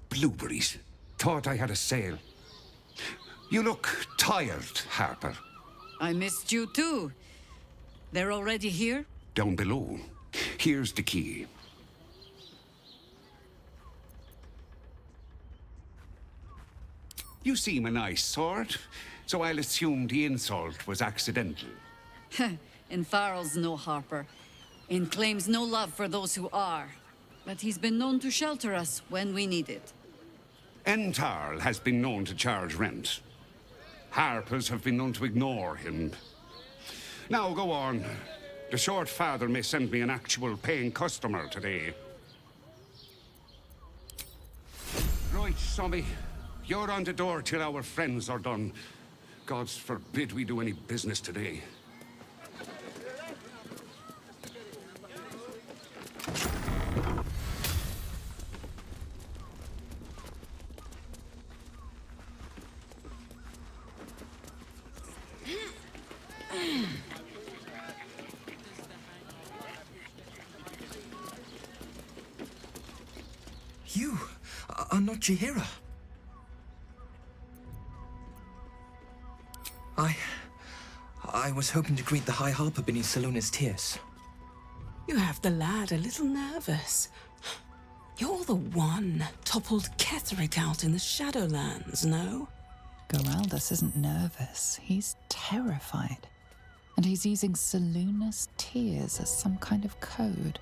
Speaker 24: Blueberries. Thought I had a sale. You look tired, Harper.
Speaker 12: I missed you too. They're already here?
Speaker 24: Down below. Here's the key. You seem a nice sort, so I'll assume the insult was accidental.
Speaker 12: Entharl's no Harper, and claims no love for those who are. But he's been known to shelter us when we need it.
Speaker 24: Entarl has been known to charge rent. Harpers have been known to ignore him. Now, go on. The short father may send me an actual paying customer today. Right, Sommy. You're on the door till our friends are done. Gods forbid we do any business today.
Speaker 3: You are not Jahira. I was hoping to greet the High Harper beneath Salona's tears.
Speaker 8: You have the lad a little nervous. You're the one toppled Ketheric out in the Shadowlands, no?
Speaker 4: Geraldus isn't nervous. He's terrified. And he's using Salona's tears as some kind of code.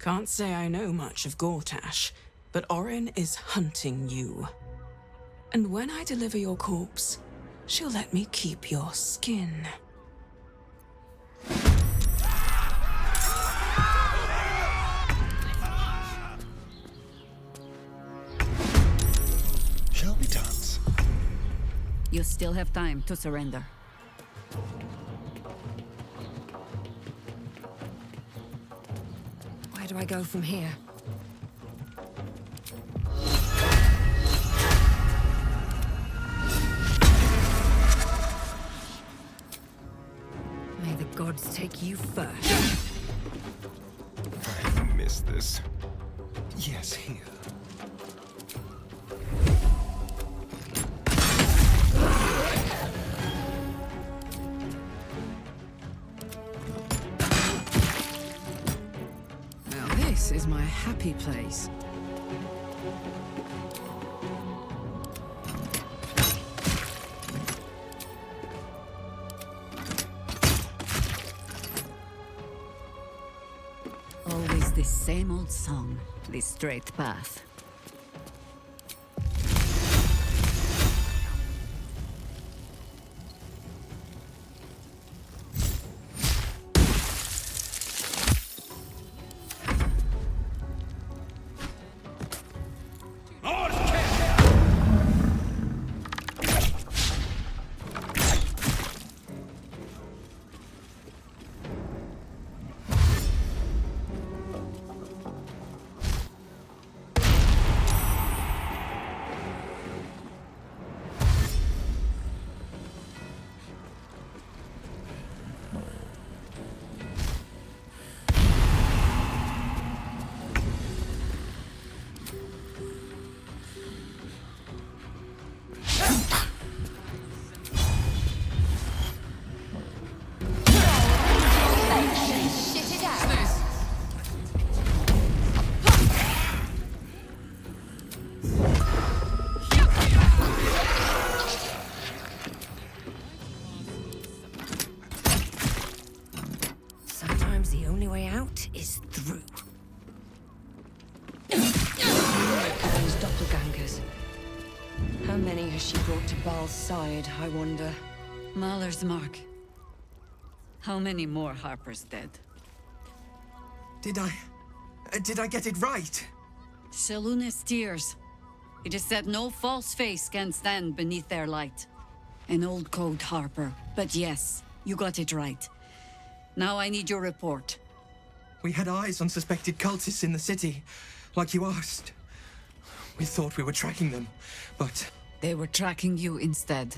Speaker 8: Can't say I know much of Gortash, but Orin is hunting you. And when I deliver your corpse, she'll let me keep your skin.
Speaker 6: Shall we dance?
Speaker 12: You still have time to surrender.
Speaker 9: Where do I go from here? May the gods take you first.
Speaker 6: I missed this. Yes, here.
Speaker 1: This is my happy place.
Speaker 12: Always the same old song, the straight path.
Speaker 9: Sometimes the only way out is through. Those doppelgangers. How many has she brought to Baal's side, I wonder?
Speaker 12: Mahler's mark. How many more Harpers dead?
Speaker 3: Did I get it right?
Speaker 12: Shaluna's tears. It is said no false face can stand beneath their light. An old code, Harper. But yes, you got it right. Now I need your report.
Speaker 3: We had eyes on suspected cultists in the city, like you asked. We thought we were tracking them, but...
Speaker 12: They were tracking you instead,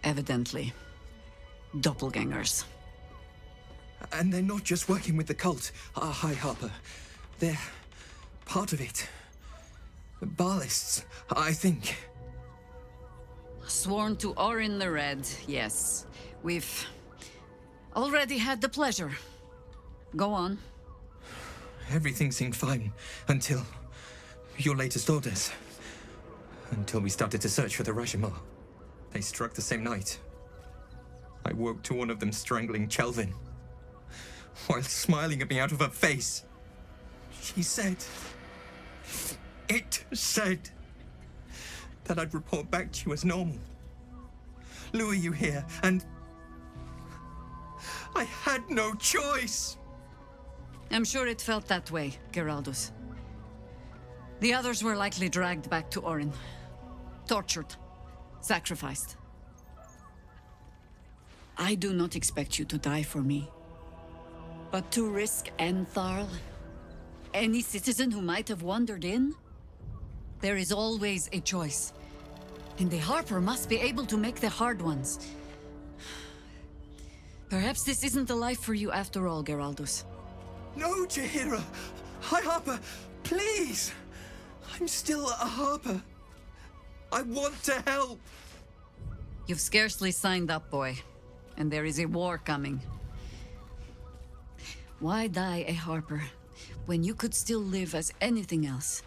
Speaker 12: evidently. Doppelgangers.
Speaker 3: And they're not just working with the cult, High Harper. They're part of it. Baalists, I think.
Speaker 12: Sworn to Orin the Red, yes. We've already had the pleasure. Go on.
Speaker 3: Everything seemed fine until your latest orders. Until we started to search for the Rashomar. They struck the same night. I woke to one of them strangling Chelvin, while smiling at me out of her face. She said... It said... that I'd report back to you as normal. Lure you here, and... I had no choice!
Speaker 12: I'm sure it felt that way, Geraldus. The others were likely dragged back to Orin. Tortured. Sacrificed. I do not expect you to die for me. But to risk Entharl, any citizen who might have wandered in, there is always a choice. And the Harper must be able to make the hard ones. Perhaps this isn't the life for you after all, Geraldus.
Speaker 3: No, Jaheira! High Harper, please! I'm still a Harper. I want to help!
Speaker 12: You've scarcely signed up, boy. And there is a war coming. Why die a Harper when you could still live as anything else?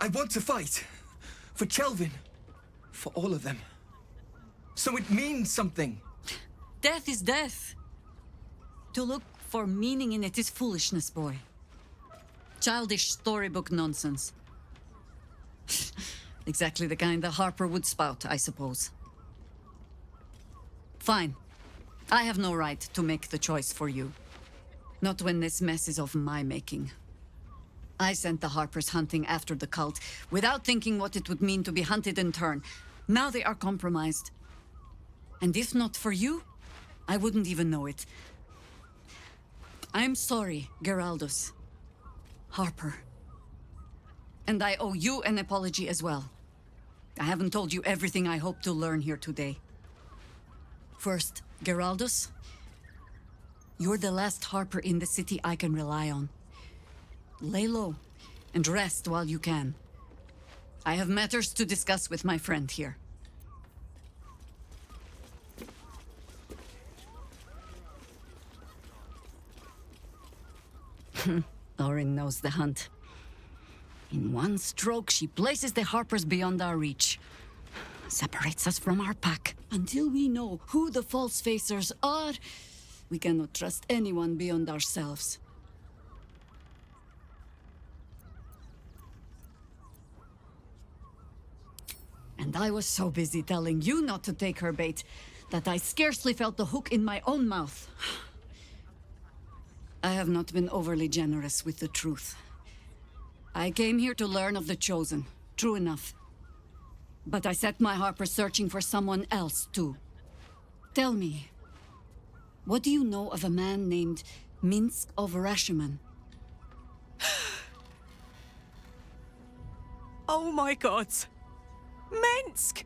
Speaker 3: I want to fight. For Kelvin. For all of them. So it means something.
Speaker 12: Death is death. To look for meaning in it is foolishness, boy. Childish storybook nonsense. Exactly the kind the Harper would spout, I suppose. Fine. I have no right to make the choice for you. Not when this mess is of my making. I sent the Harpers hunting after the cult, without thinking what it would mean to be hunted in turn. Now they are compromised. And if not for you, I wouldn't even know it. I'm sorry, Geraldus. Harper. And I owe you an apology as well. I haven't told you everything I hope to learn here today. First, Geraldus, you're the last Harper in the city I can rely on. Lay low, and rest while you can. I have matters to discuss with my friend here. Orin knows the hunt. In one stroke, she places the Harpers beyond our reach. Separates us from our pack. Until we know who the false facers are, we cannot trust anyone beyond ourselves. And I was so busy telling you not to take her bait that I scarcely felt the hook in my own mouth. I have not been overly generous with the truth. I came here to learn of the Chosen, true enough. But I set my Harper searching for someone else, too. Tell me, what do you know of a man named Minsk of Rashomon?
Speaker 8: Oh my god! Minsk!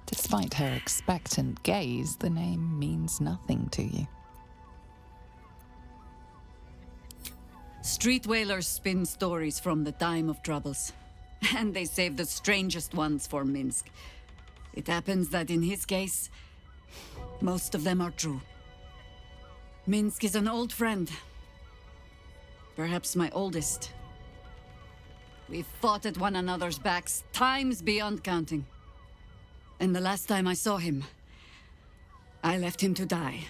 Speaker 4: Despite her expectant gaze, the name means nothing to you.
Speaker 12: Street whalers spin stories from the time of troubles. And they save the strangest ones for Minsk. It happens that in his case, most of them are true. Minsk is an old friend. Perhaps my oldest. We've fought at one another's backs times beyond counting. And the last time I saw him, I left him to die.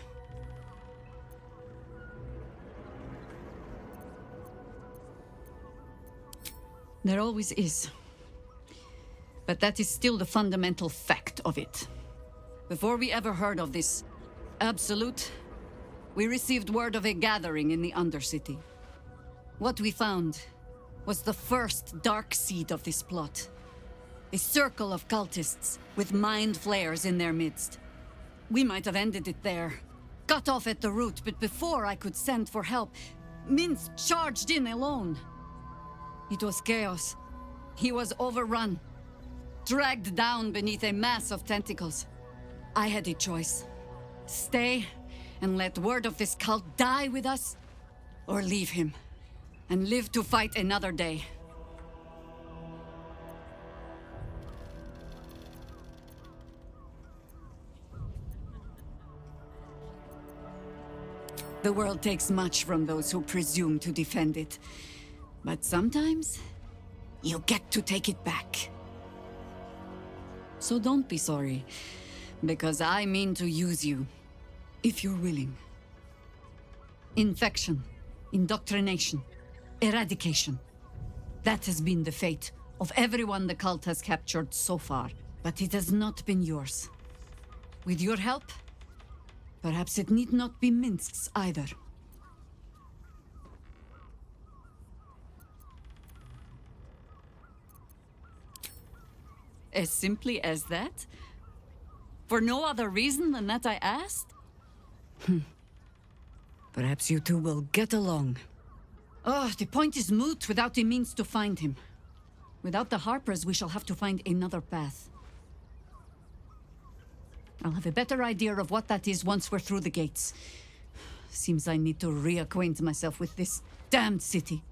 Speaker 12: There always is. But that is still the fundamental fact of it. Before we ever heard of this Absolute, we received word of a gathering in the Undercity. What we found was the first dark seed of this plot. A circle of cultists with mind flayers in their midst. We might have ended it there, cut off at the root, but before I could send for help, Minsk charged in alone. It was chaos. He was overrun, dragged down beneath a mass of tentacles. I had a choice. Stay and let word of this cult die with us, or leave him and live to fight another day. The world takes much from those who presume to defend it. But sometimes, you get to take it back. So don't be sorry, because I mean to use you, if you're willing. Infection, indoctrination, eradication. That has been the fate of everyone the cult has captured so far, but it has not been yours. With your help, perhaps it need not be Minsk's either. As simply as that? For no other reason than that I asked? Perhaps you two will get along. Oh, the point is moot without the means to find him. Without the Harpers, we shall have to find another path. I'll have a better idea of what that is once we're through the gates. Seems I need to reacquaint myself with this damned city.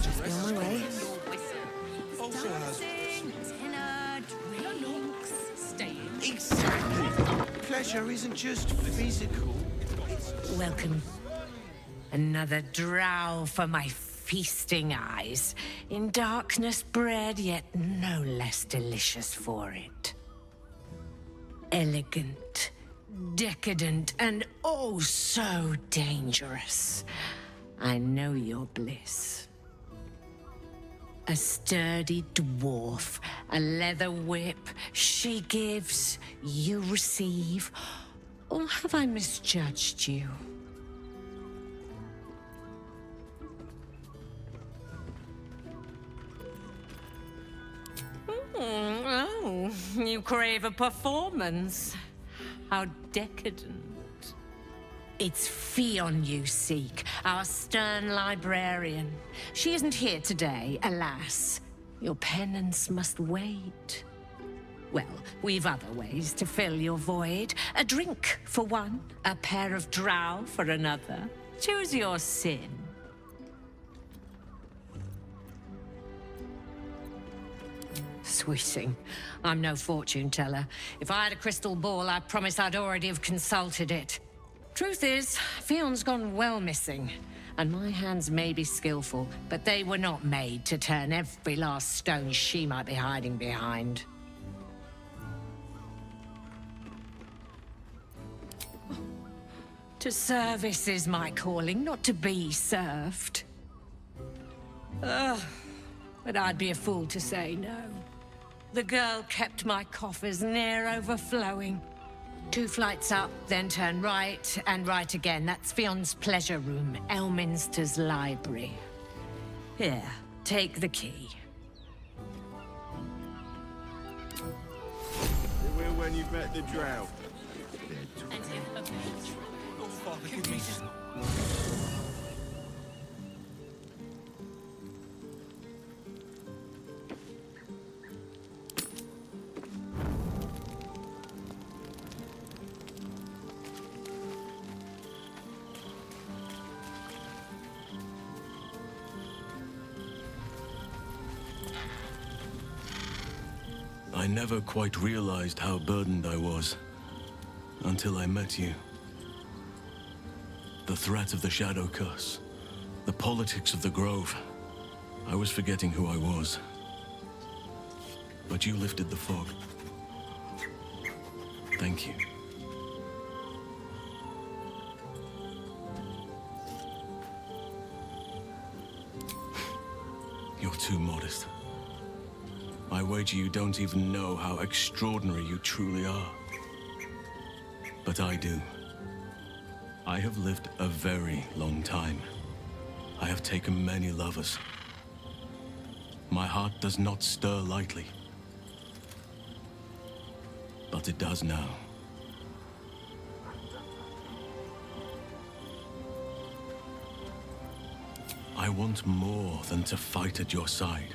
Speaker 23: Just be on my way.
Speaker 19: Exactly. Pleasure isn't just physical.
Speaker 10: Welcome. Another drow for my feasting eyes. In darkness bred, yet no less delicious for it. Elegant, decadent, and oh so dangerous. I know your bliss. A sturdy dwarf, a leather whip. She gives, you receive. Or have I misjudged you? Oh, you crave a performance. How decadent. It's Fionn you seek, our stern librarian. She isn't here today, alas. Your penance must wait. Well, we've other ways to fill your void. A drink for one, a pair of drow for another. Choose your sin. Swishing. I'm no fortune teller. If I had a crystal ball, I promise I'd already have consulted it. Truth is, Fionn's gone well missing. And my hands may be skillful, but they were not made to turn every last stone she might be hiding behind. To service is my calling, not to be served. Ugh, but I'd be a fool to say no. The girl kept my coffers near overflowing. 2 flights up, then turn right, and right again. That's Fionn's pleasure room, Elminster's library. Here, take the key.
Speaker 19: Where when you met the drow?
Speaker 17: I never quite realized how burdened I was until I met you. The threat of the Shadow Curse, the politics of the Grove. I was forgetting who I was. But you lifted the fog. Thank you. You're too modest. I wager you don't even know how extraordinary you truly are. But I do. I have lived a very long time. I have taken many lovers. My heart does not stir lightly. But it does now. I want more than to fight at your side,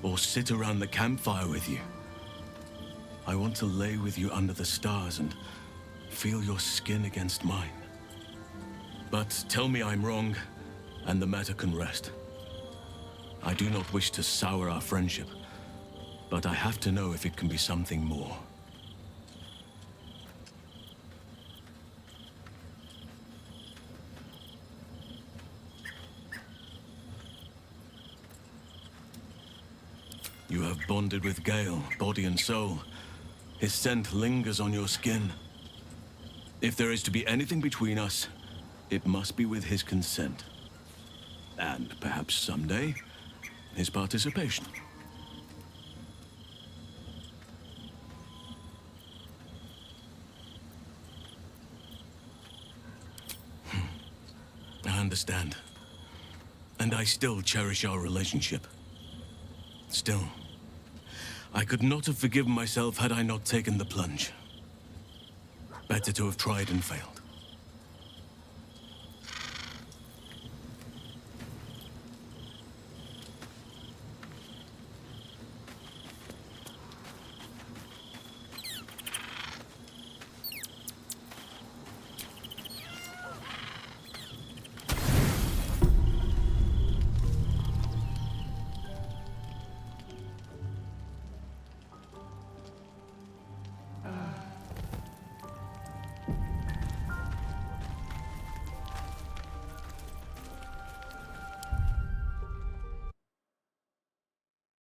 Speaker 17: or sit around the campfire with you. I want to lay with you under the stars and feel your skin against mine. But tell me I'm wrong, and the matter can rest. I do not wish to sour our friendship, But I have to know if it can be something more. You have bonded with Gale, body and soul. His scent lingers on your skin. If there is to be anything between us, it must be with his consent. And perhaps someday, his participation. I understand. And I still cherish our relationship. Still, I could not have forgiven myself had I not taken the plunge. Better to have tried and failed.